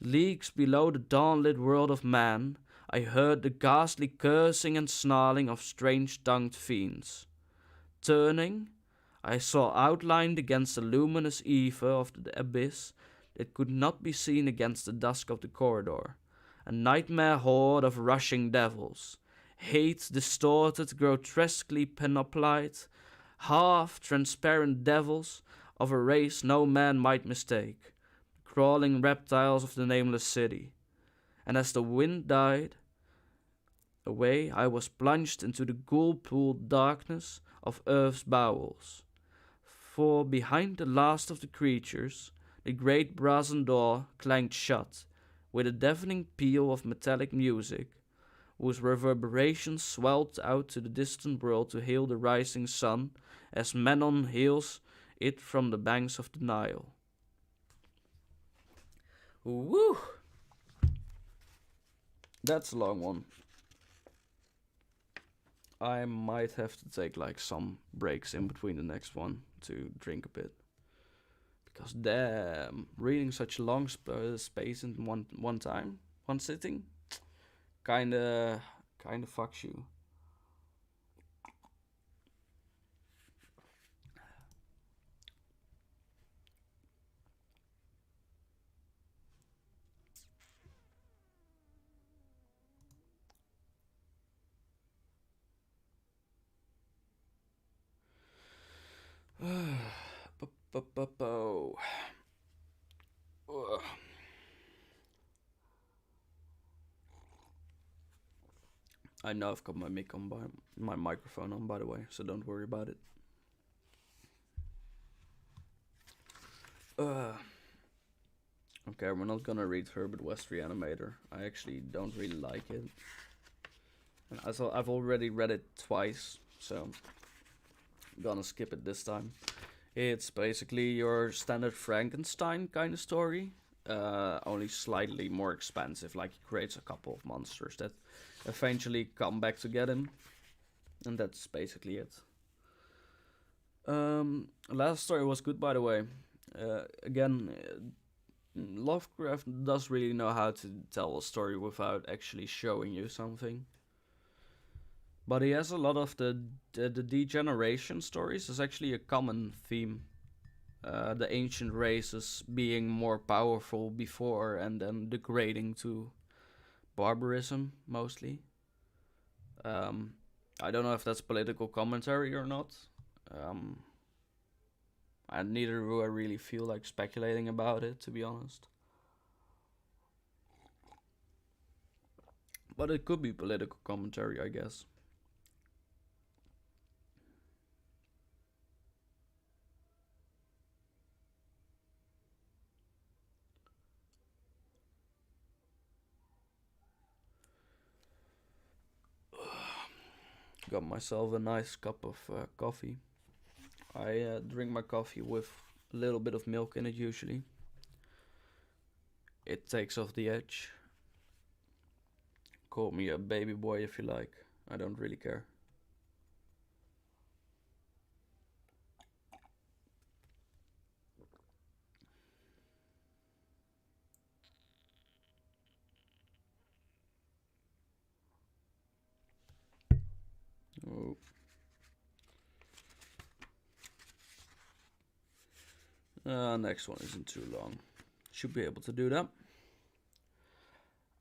S1: leagues below the dawn-lit world of man, I heard the ghastly cursing and snarling of strange-tongued fiends. Turning, I saw outlined against the luminous ether of the abyss that could not be seen against the dusk of the corridor, a nightmare horde of rushing devils, hate distorted, grotesquely panoplied, half-transparent devils of a race no man might mistake, crawling reptiles of the nameless city. And as the wind died away, I was plunged into the ghoul-pooled darkness of earth's bowels. For behind the last of the creatures, the great brazen door clanged shut, with a deafening peal of metallic music, whose reverberations swelled out to the distant world to hail the rising sun, as Manon hails it from the banks of the Nile. Woo! That's a long one. I might have to take like some breaks in between the next one to drink a bit. Because damn, reading such a long space in one time, one sitting, kinda fucks you. I know I've got my mic on my microphone on, by the way, so don't worry about it. Okay, we're not gonna read Herbert West Reanimator. I actually don't really like it. And I've already read it twice, so I'm gonna skip it this time. It's basically your standard Frankenstein kind of story, only slightly more expansive. Like he creates a couple of monsters that eventually come back to get him, and that's basically it. Last story was good, by the way. Again, Lovecraft does really know how to tell a story without actually showing you something. But he has a lot of the degeneration stories. Is actually a common theme. The ancient races being more powerful before and then degrading to barbarism, mostly. I don't know if that's political commentary or not. And neither do I really feel like speculating about it, to be honest. But it could be political commentary, I guess. Got myself a nice cup of coffee. I drink my coffee with a little bit of milk in it usually. It takes off the edge. Call me a baby boy if you like. I don't really care. Oh. Next one isn't too long. Should be able to do that.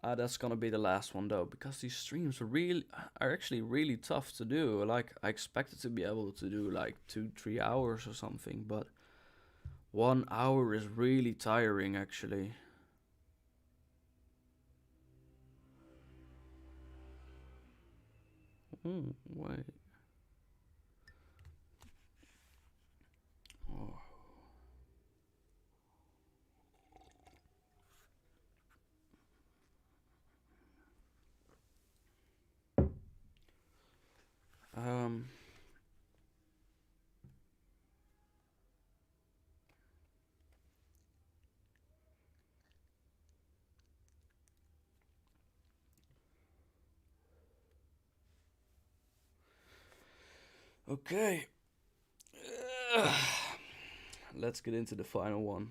S1: That's gonna be the last one though, because these streams are actually really tough to do. Like I expected to be able to do like 2-3 hours or something, but 1 hour is really tiring actually. Wait. Oh. Um. Okay. Let's get into the final one.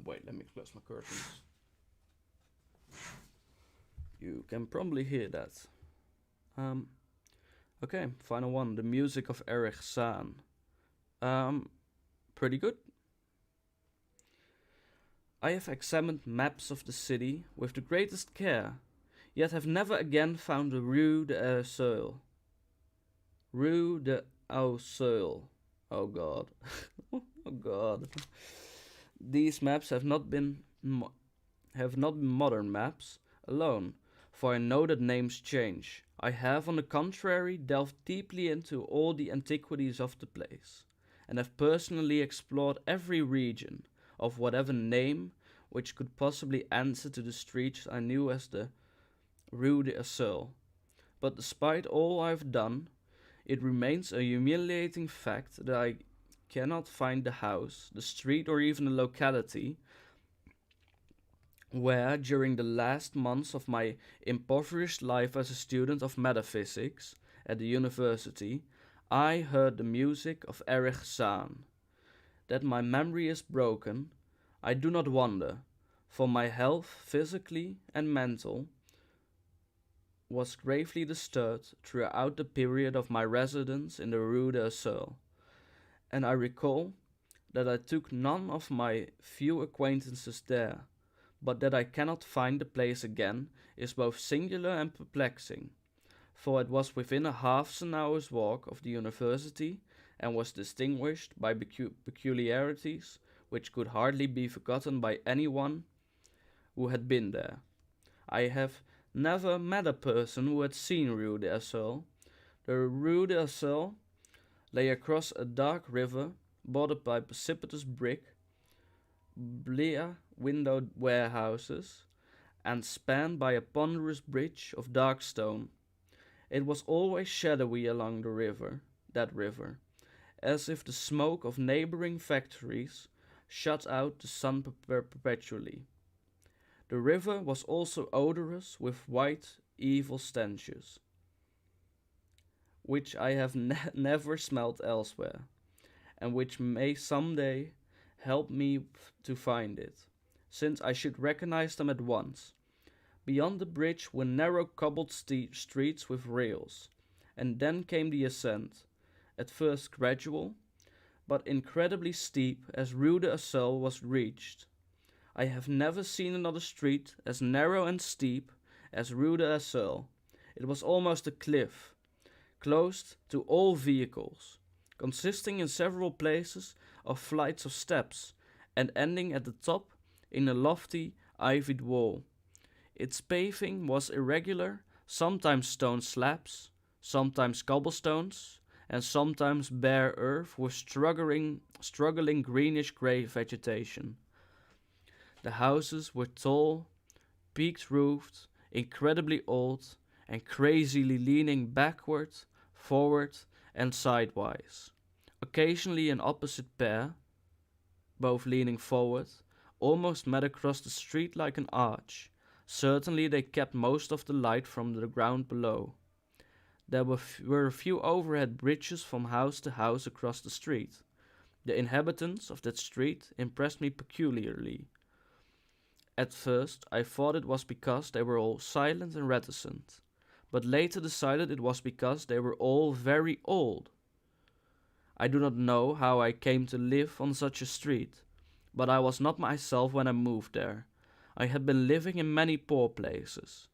S1: Wait, let me close my curtains. You can probably hear that. Okay, final one. The music of Erich Zahn. Pretty good. I have examined maps of the city with the greatest care, yet have never again found the Rue de Seul. Rue de Seul. Oh god. Oh god. These maps have not been modern maps alone, for I know that names change. I have, on the contrary, delved deeply into all the antiquities of the place, and have personally explored every region, of whatever name, which could possibly answer to the streets I knew as the Rue de Seul. But despite all I have done, it remains a humiliating fact that I cannot find the house, the street, or even the locality where, during the last months of my impoverished life as a student of metaphysics at the university, I heard the music of Erich Zahn. That my memory is broken, I do not wonder, for my health, physically and mental, was gravely disturbed throughout the period of my residence in the Rue de Seul, and I recall that I took none of my few acquaintances there, but that I cannot find the place again is both singular and perplexing, for it was within a half an hour's walk of the university, and was distinguished by peculiarities which could hardly be forgotten by anyone who had been there. I have never met a person who had seen Rue de Seul. The Rue de Seul lay across a dark river, bordered by precipitous brick, blear windowed warehouses, and spanned by a ponderous bridge of dark stone. It was always shadowy along that river, as if the smoke of neighboring factories shut out the sun perpetually. The river was also odorous with white, evil stenches, which I have never smelt elsewhere, and which may some day help me to find it, since I should recognize them at once. Beyond the bridge were narrow cobbled streets with rails, and then came the ascent, at first gradual, but incredibly steep as Rue de Seul was reached. I have never seen another street as narrow and steep as Rue de Seul. It was almost a cliff, closed to all vehicles, consisting in several places of flights of steps, and ending at the top in a lofty ivied wall. Its paving was irregular, sometimes stone slabs, sometimes cobblestones, and sometimes bare earth with struggling greenish-grey vegetation. The houses were tall, peaked roofed, incredibly old, and crazily leaning backward, forward, and sidewise. Occasionally an opposite pair, both leaning forward, almost met across the street like an arch. Certainly they kept most of the light from the ground below. There were a few overhead bridges from house to house across the street. The inhabitants of that street impressed me peculiarly. At first, I thought it was because they were all silent and reticent, but later decided it was because they were all very old. I do not know how I came to live on such a street, but I was not myself when I moved there. I had been living in many poor places,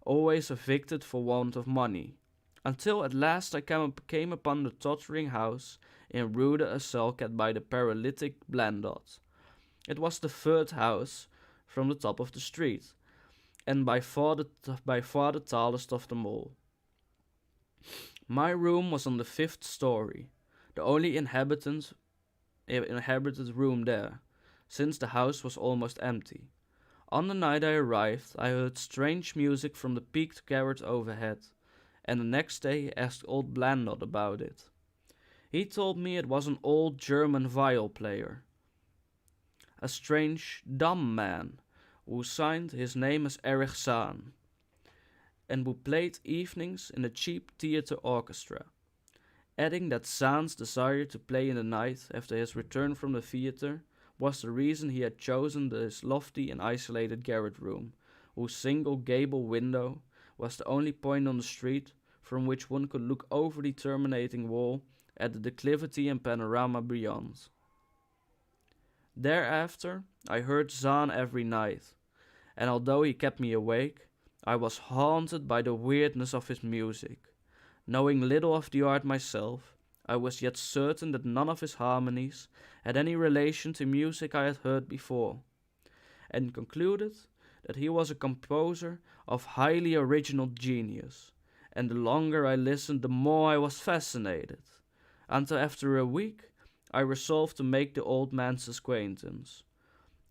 S1: always evicted for want of money, until at last I came upon the tottering house in Rue de Assel kept by the paralytic Blandot. It was the third house from the top of the street, and by far the tallest of them all. My room was on the fifth story, the only inhabited room there, since the house was almost empty. On the night I arrived, I heard strange music from the peaked garret overhead, and the next day asked old Blandot about it. He told me it was an old German viol player, a strange, dumb man, who signed his name as Erich Zahn, and who played evenings in a cheap theater orchestra, adding that Zahn's desire to play in the night after his return from the theater was the reason he had chosen this lofty and isolated garret room, whose single gable window was the only point on the street from which one could look over the terminating wall at the declivity and panorama beyond. Thereafter, I heard Zahn every night, and although he kept me awake, I was haunted by the weirdness of his music. Knowing little of the art myself, I was yet certain that none of his harmonies had any relation to music I had heard before, and concluded that he was a composer of highly original genius, and the longer I listened, the more I was fascinated, until after a week I resolved to make the old man's acquaintance.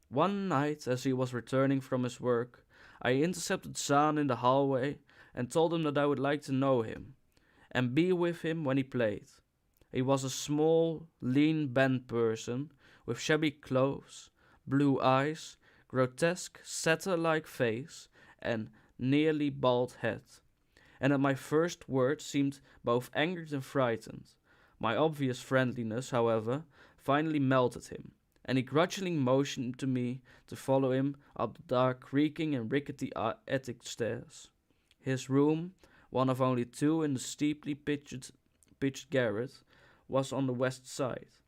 S1: One night, as he was returning from his work, I intercepted Zahn in the hallway and told him that I would like to know him, and be with him when he played. He was a small, lean, bent person, with shabby clothes, blue eyes, grotesque, satyr-like face, and nearly bald head, and at my first word seemed both angered and frightened. My obvious friendliness, however, finally melted him, and he grudgingly motioned to me to follow him up the dark, creaking and rickety attic stairs. His room, one of only two in the steeply pitched garret, was on the west side,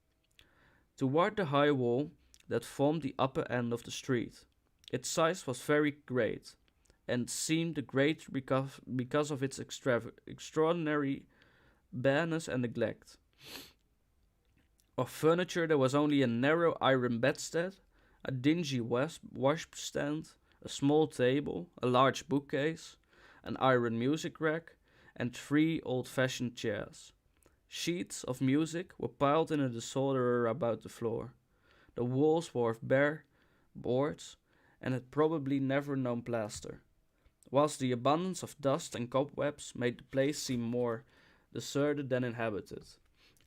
S1: toward the high wall that formed the upper end of the street. Its size was very great, and seemed great because of its extraordinary bareness and neglect. Of furniture there was only a narrow iron bedstead, a dingy washstand, a small table, a large bookcase, an iron music rack, and 3 old-fashioned chairs. Sheets of music were piled in a disorder about the floor. The walls were of bare boards and had probably never known plaster, whilst the abundance of dust and cobwebs made the place seem more deserted than inhabited.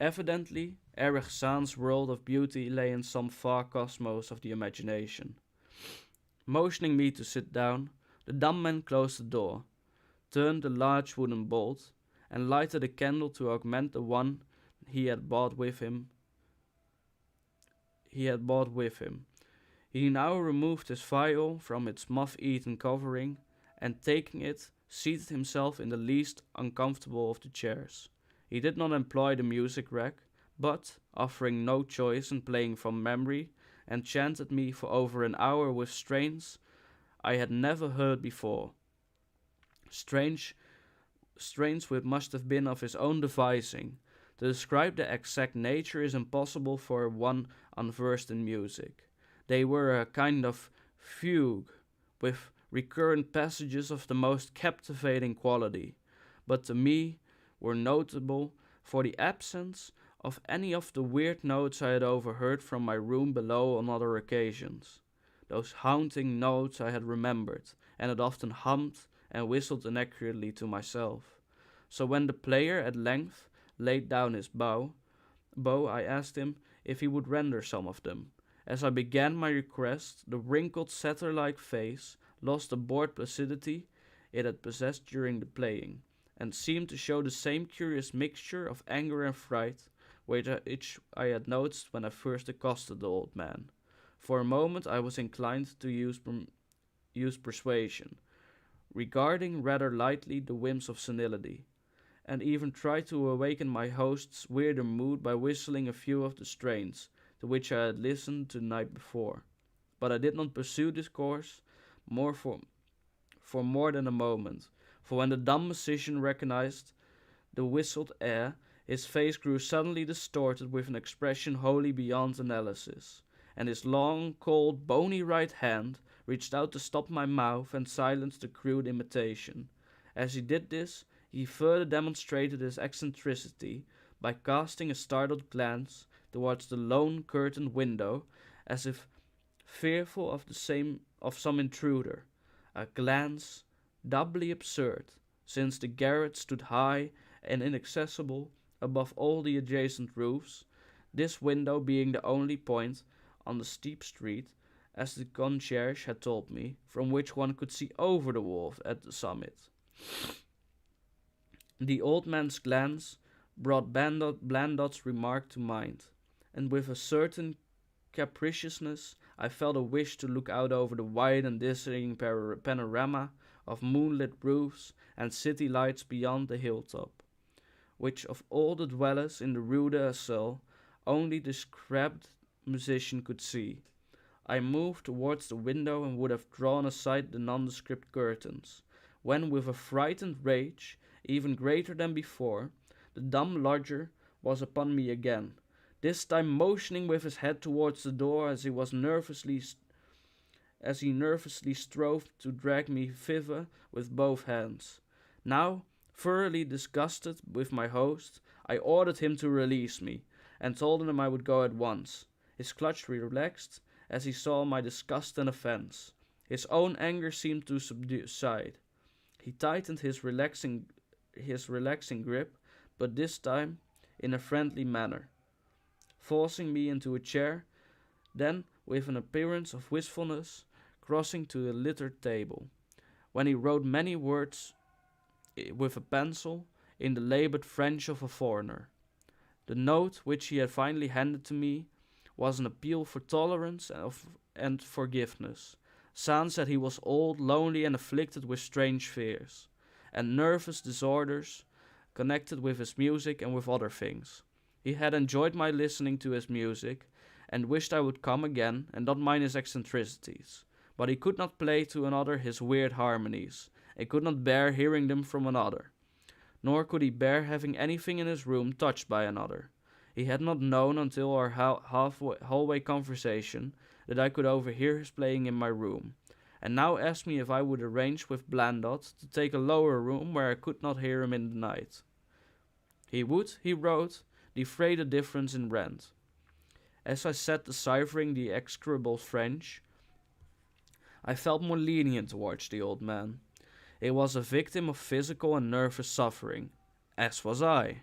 S1: Evidently, Erich Zahn's world of beauty lay in some far cosmos of the imagination. Motioning me to sit down, the dumb man closed the door, turned the large wooden bolt, and lighted a candle to augment the one he had brought with him. He now removed his viol from its moth-eaten covering, and taking it, seated himself in the least uncomfortable of the chairs. He did not employ the music rack, but, offering no choice and playing from memory, enchanted me for over an hour with strains I had never heard before. Strains which must have been of his own devising. To describe their exact nature is impossible for one unversed in music. They were a kind of fugue, with recurrent passages of the most captivating quality, but to me were notable for the absence of any of the weird notes I had overheard from my room below on other occasions. Those haunting notes I had remembered, and had often hummed and whistled inaccurately to myself. So when the player at length laid down his bow, I asked him if he would render some of them. As I began my request, the wrinkled satyr-like face lost the bored placidity it had possessed during the playing, and seemed to show the same curious mixture of anger and fright which I had noticed when I first accosted the old man. For a moment I was inclined to use persuasion, regarding rather lightly the whims of senility, and even tried to awaken my host's weirder mood by whistling a few of the strains to which I had listened the night before. But I did not pursue this course more for more than a moment, for when the dumb musician recognized the whistled air, his face grew suddenly distorted with an expression wholly beyond analysis, and his long, cold, bony right hand reached out to stop my mouth and silence the crude imitation. As he did this, he further demonstrated his eccentricity by casting a startled glance towards the lone curtained window, as if fearful of some intruder, a glance doubly absurd, since the garret stood high and inaccessible above all the adjacent roofs, this window being the only point on the steep street, as the concierge had told me, from which one could see over the wharf at the summit. The old man's glance brought Blandot's remark to mind, and with a certain capriciousness I felt a wish to look out over the wide and dizzying panorama of moonlit roofs and city lights beyond the hilltop, which of all the dwellers in the Rue de Assel only the crabbed musician could see. I moved towards the window and would have drawn aside the nondescript curtains, when with a frightened rage, even greater than before, the dumb lodger was upon me again, this time motioning with his head towards the door as he nervously strove to drag me thither with both hands. Now, thoroughly disgusted with my host, I ordered him to release me, and told him I would go at once. His clutch relaxed as he saw my disgust and offense. His own anger seemed to subside. He tightened his relaxing grip, but this time in a friendly manner, forcing me into a chair, then, with an appearance of wistfulness, crossing to the littered table, when he wrote many words with a pencil in the labored French of a foreigner. The note which he had finally handed to me was an appeal for tolerance and forgiveness. Zahn said he was old, lonely, and afflicted with strange fears, and nervous disorders connected with his music and with other things. He had enjoyed my listening to his music, and wished I would come again and not mind his eccentricities, but he could not play to another his weird harmonies, and could not bear hearing them from another, nor could he bear having anything in his room touched by another. He had not known until our hallway conversation that I could overhear his playing in my room, and now asked me if I would arrange with Blandot to take a lower room where I could not hear him in the night. He would, he wrote, defray the difference in rent. As I sat deciphering the execrable French, I felt more lenient towards the old man. He was a victim of physical and nervous suffering, as was I,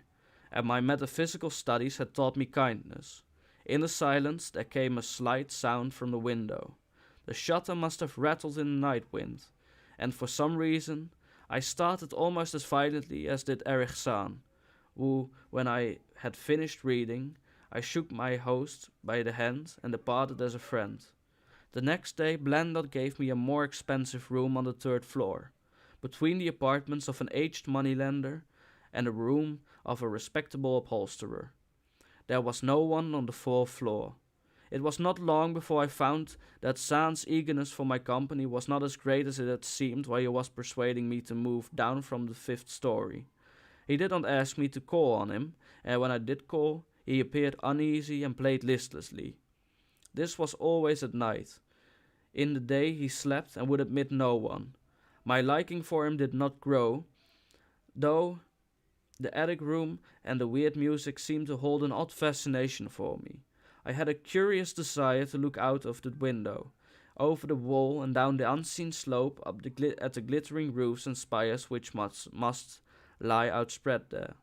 S1: and my metaphysical studies had taught me kindness. In the silence there came a slight sound from the window. The shutter must have rattled in the night wind, and for some reason I started almost as violently as did Erich Zahn, who, when I had finished reading, I shook my host by the hand and departed as a friend. The next day Blandot gave me a more expensive room on the third floor, between the apartments of an aged moneylender and the room of a respectable upholsterer. There was no one on the fourth floor. It was not long before I found that Zahn's eagerness for my company was not as great as it had seemed while he was persuading me to move down from the fifth story. He did not ask me to call on him, and when I did call, he appeared uneasy and played listlessly. This was always at night. In the day he slept and would admit no one. My liking for him did not grow, though the attic room and the weird music seemed to hold an odd fascination for me. I had a curious desire to look out of the window, over the wall and down the unseen slope up at the glittering roofs and spires which must lie outspread there.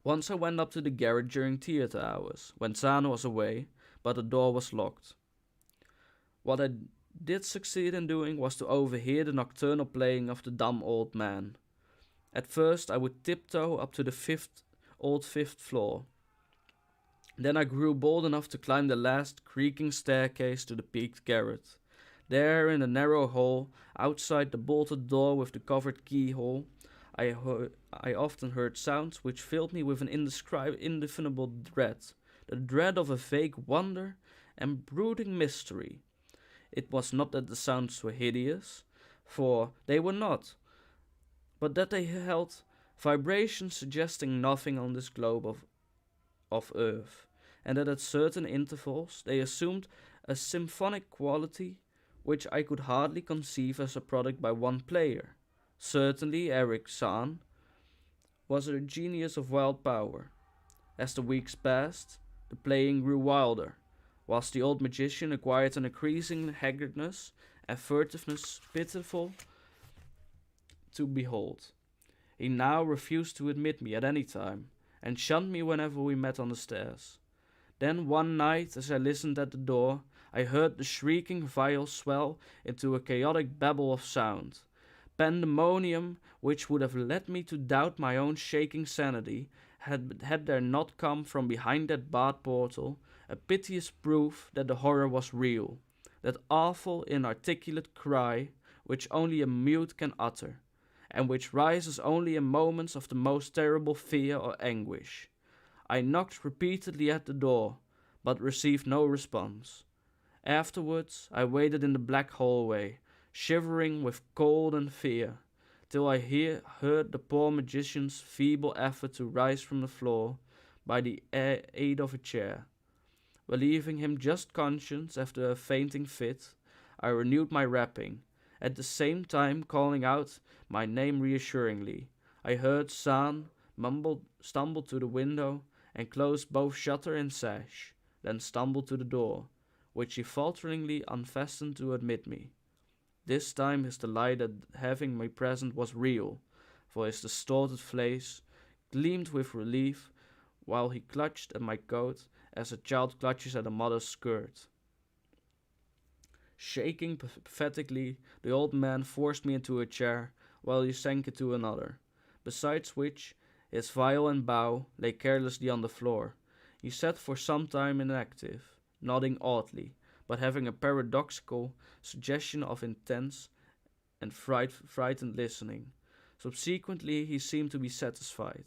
S1: Once I went up to the garret during theatre hours, when Zahn was away, but the door was locked. What I did succeed in doing was to overhear the nocturnal playing of the dumb old man. At first I would tiptoe up to the fifth floor. Then I grew bold enough to climb the last creaking staircase to the peaked garret. There, in the narrow hall, outside the bolted door with the covered keyhole, I often heard sounds which filled me with an indefinable dread, the dread of a vague wonder and brooding mystery. It was not that the sounds were hideous, for they were not, but that they held vibrations suggesting nothing on this globe of earth, and that at certain intervals they assumed a symphonic quality which I could hardly conceive as a product by one player. Certainly Erich Zahn was a genius of wild power. As the weeks passed, the playing grew wilder, whilst the old magician acquired an increasing haggardness and furtiveness pitiful to behold. He now refused to admit me at any time, and shunned me whenever we met on the stairs. Then one night, as I listened at the door, I heard the shrieking viol swell into a chaotic babble of sound. Pandemonium which would have led me to doubt my own shaking sanity had there not come from behind that barred portal a piteous proof that the horror was real, that awful inarticulate cry which only a mute can utter, and which rises only in moments of the most terrible fear or anguish. I knocked repeatedly at the door, but received no response. Afterwards I waited in the black hallway, shivering with cold and fear, till I heard the poor magician's feeble effort to rise from the floor by the aid of a chair. Believing him just conscious after a fainting fit, I renewed my rapping, at the same time calling out my name reassuringly. I heard Zahn stumble to the window and close both shutter and sash, then stumble to the door, which he falteringly unfastened to admit me. This time his delight at having me present was real, for his distorted face gleamed with relief while he clutched at my coat as a child clutches at a mother's skirt. Shaking pathetically, the old man forced me into a chair while he sank into another, besides which his viol and bow lay carelessly on the floor. He sat for some time inactive, nodding oddly, but having a paradoxical suggestion of intense and frightened listening. Subsequently he seemed to be satisfied,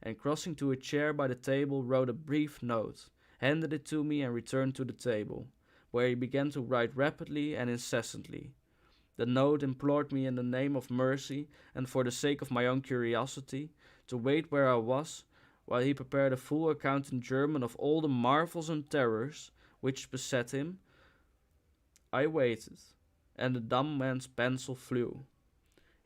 S1: and crossing to a chair by the table wrote a brief note, handed it to me and returned to the table, where he began to write rapidly and incessantly. The note implored me in the name of mercy and for the sake of my own curiosity to wait where I was while he prepared a full account in German of all the marvels and terrors which beset him. I waited, and the dumb man's pencil flew.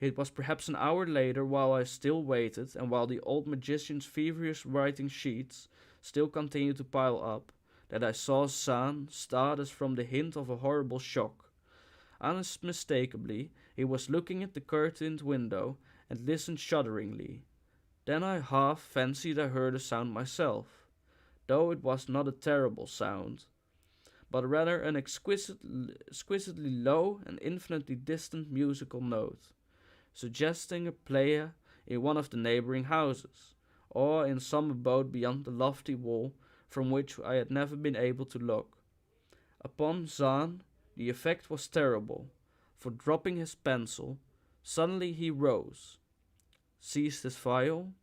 S1: It was perhaps an hour later, while I still waited, and while the old magician's feverish writing sheets still continued to pile up, that I saw Zahn start as from the hint of a horrible shock. Unmistakably, he was looking at the curtained window and listened shudderingly. Then I half fancied I heard a sound myself, though it was not a terrible sound, but rather an exquisitely low and infinitely distant musical note, suggesting a player in one of the neighboring houses, or in some abode beyond the lofty wall from which I had never been able to look. Upon Zahn the effect was terrible, for dropping his pencil, suddenly he rose, seized his viol,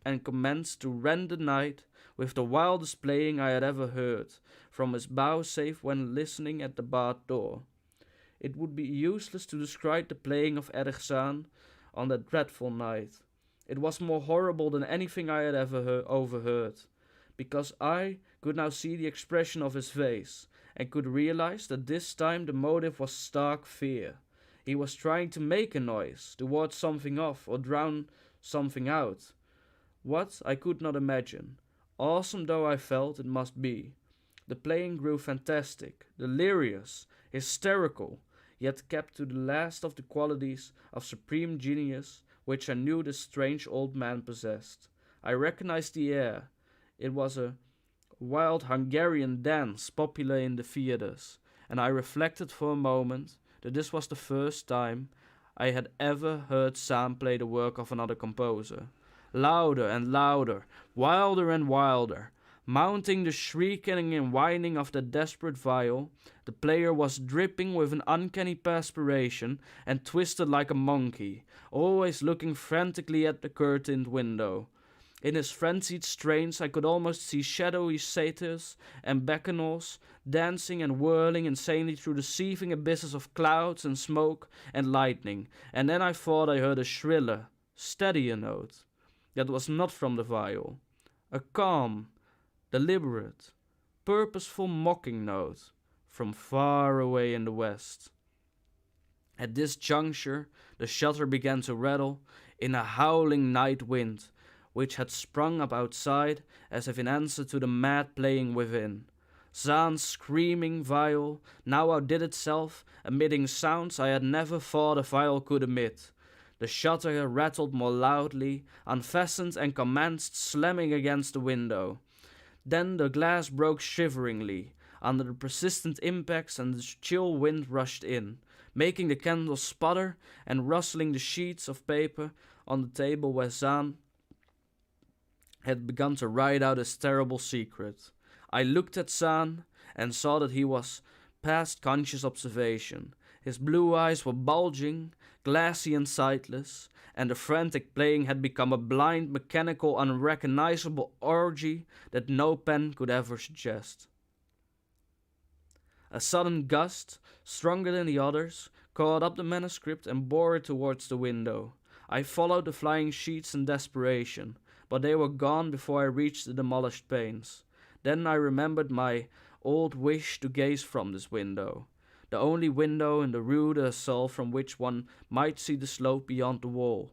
S1: and commenced to rend the night with the wildest playing I had ever heard from his bow save when listening at the barred door. It would be useless to describe the playing of Erich Zahn on that dreadful night. It was more horrible than anything I had ever overheard, because I could now see the expression of his face, and could realize that this time the motive was stark fear. He was trying to make a noise, to ward something off, or drown something out. What, I could not imagine, awesome though I felt it must be. The playing grew fantastic, delirious, hysterical, yet kept to the last of the qualities of supreme genius which I knew this strange old man possessed. I recognized the air. It was a wild Hungarian dance popular in the theatres, and I reflected for a moment that this was the first time I had ever heard Zahn play the work of another composer. Louder and louder, wilder and wilder, mounting the shrieking and whining of that desperate viol, the player was dripping with an uncanny perspiration and twisted like a monkey, always looking frantically at the curtained window. In his frenzied strains I could almost see shadowy satyrs and bacchanals dancing and whirling insanely through the seething abysses of clouds and smoke and lightning, and then I thought I heard a shriller, steadier note. That was not from the viol. A calm, deliberate, purposeful mocking note from far away in the west. At this juncture the shutter began to rattle in a howling night wind, which had sprung up outside as if in answer to the mad playing within. Zahn's screaming viol now outdid itself, emitting sounds I had never thought a viol could emit. The shutter rattled more loudly, unfastened and commenced slamming against the window. Then the glass broke shiveringly under the persistent impacts, and the chill wind rushed in, making the candles sputter and rustling the sheets of paper on the table where Zahn had begun to write out his terrible secret. I looked at Zahn and saw that he was past conscious observation. His blue eyes were bulging, glassy and sightless, and the frantic playing had become a blind, mechanical, unrecognizable orgy that no pen could ever suggest. A sudden gust, stronger than the others, caught up the manuscript and bore it towards the window. I followed the flying sheets in desperation, but they were gone before I reached the demolished panes. Then I remembered my old wish to gaze from this window, the only window in the Rue de Sol from which one might see the slope beyond the wall,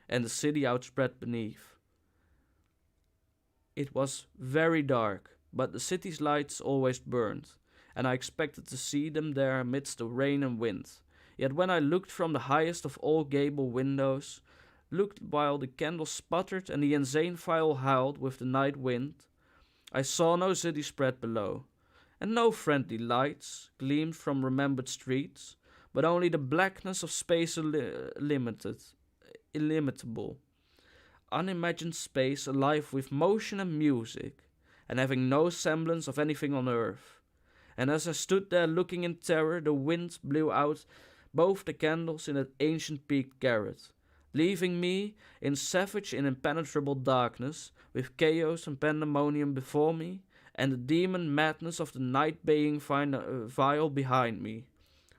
S1: and the city outspread beneath. It was very dark, but the city's lights always burned, and I expected to see them there amidst the rain and wind. Yet when I looked from the highest of all gable windows, looked while the candles sputtered and the insane viol howled with the night wind, I saw no city spread below, and no friendly lights gleamed from remembered streets, but only the blackness of space illimitable, unimagined space alive with motion and music, and having no semblance of anything on earth. And as I stood there looking in terror, the wind blew out both the candles in that ancient peaked garret, leaving me in savage and impenetrable darkness, with chaos and pandemonium before me, and the demon madness of the night-baying viol behind me.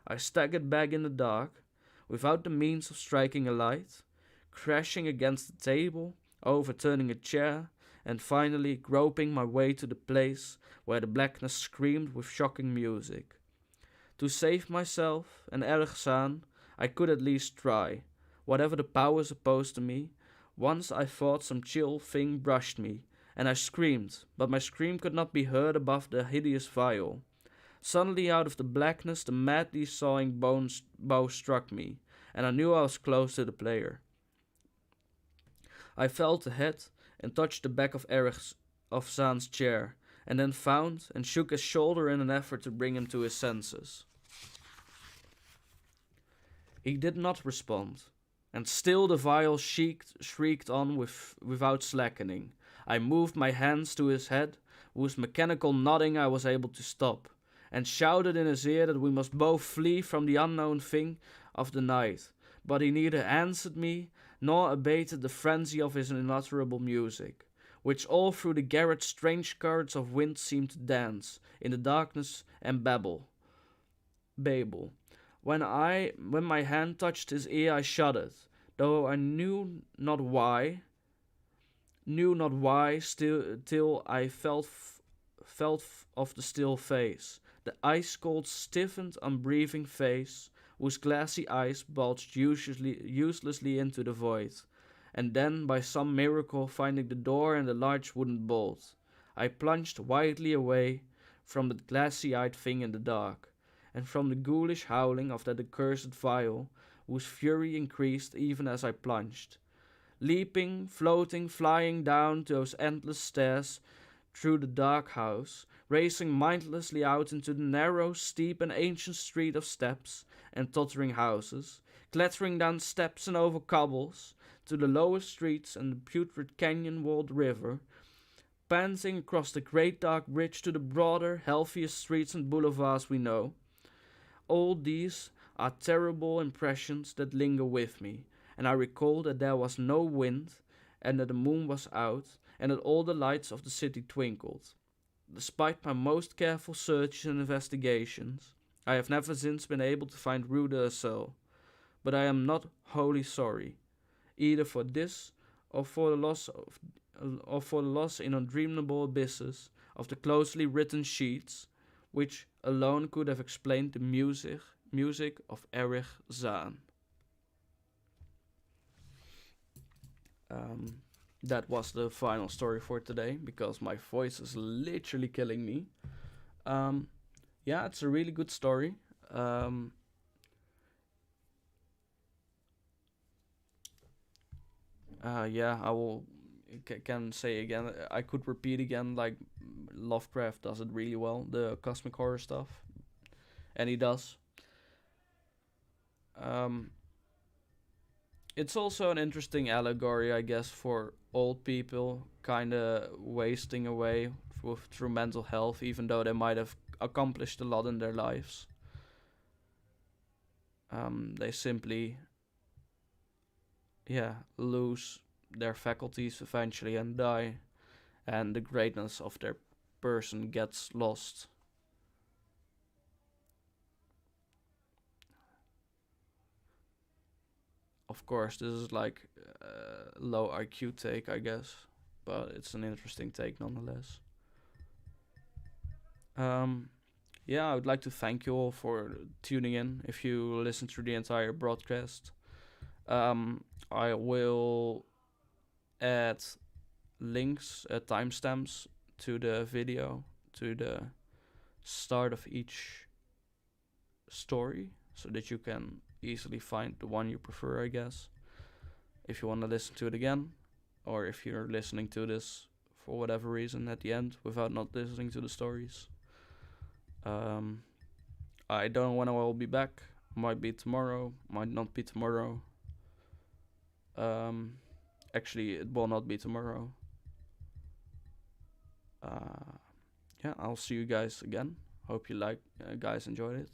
S1: I staggered back in the dark, without the means of striking a light, crashing against the table, overturning a chair, and finally groping my way to the place where the blackness screamed with shocking music. To save myself and Erich Zahn, I could at least try, whatever the powers opposed to me. Once I thought some chill thing brushed me, and I screamed, but my scream could not be heard above the hideous viol. Suddenly out of the blackness the madly sawing bow struck me, and I knew I was close to the player. I felt the head and touched the back of Zahn's chair, and then found and shook his shoulder in an effort to bring him to his senses. He did not respond, and still the viol shrieked on without slackening. I moved my hands to his head, whose mechanical nodding I was able to stop, and shouted in his ear that we must both flee from the unknown thing of the night, but he neither answered me nor abated the frenzy of his unutterable music, which all through the garret strange currents of wind seemed to dance in the darkness and babble. When my hand touched his ear I shuddered, though I knew not why, till I felt of the still face, the ice-cold, stiffened, unbreathing face, whose glassy eyes bulged uselessly into the void, and then, by some miracle, finding the door and the large wooden bolt, I plunged wildly away from the glassy-eyed thing in the dark, and from the ghoulish howling of that accursed vial, whose fury increased even as I plunged, leaping, floating, flying down those endless stairs through the dark house, racing mindlessly out into the narrow, steep, and ancient street of steps and tottering houses, clattering down steps and over cobbles to the lower streets and the putrid canyon-walled river, panting across the great dark bridge to the broader, healthier streets and boulevards we know. All these are terrible impressions that linger with me, and I recall that there was no wind, and that the moon was out, and that all the lights of the city twinkled. Despite my most careful searches and investigations, I have never since been able to find Rue de Seul, but I am not wholly sorry, either for this or for the loss in undreamable abysses of the closely written sheets, which alone could have explained the music of Erich Zahn. That was the final story for today, because my voice is literally killing me. Yeah, it's a really good story. Yeah, I will can say again. I could repeat again, like Lovecraft does it really well, the cosmic horror stuff, and he does. Um, it's also an interesting allegory, I guess, for old people kind of wasting away through mental health, even though they might have accomplished a lot in their lives. They simply, yeah, lose their faculties eventually and die, and the greatness of their person gets lost. Of course, this is like a low IQ take, I guess, but it's an interesting take nonetheless. Um, yeah, I would like to thank you all for tuning in. If you listen through the entire broadcast, I will add links, timestamps to the video, to the start of each story, so that you can easily find the one you prefer, I guess. If you want to listen to it again, or if you're listening to this for whatever reason at the end without not listening to the stories. I don't know when I will be back. Might be tomorrow, might not be tomorrow. Actually, it will not be tomorrow. Yeah, I'll see you guys again. Hope you guys enjoyed it.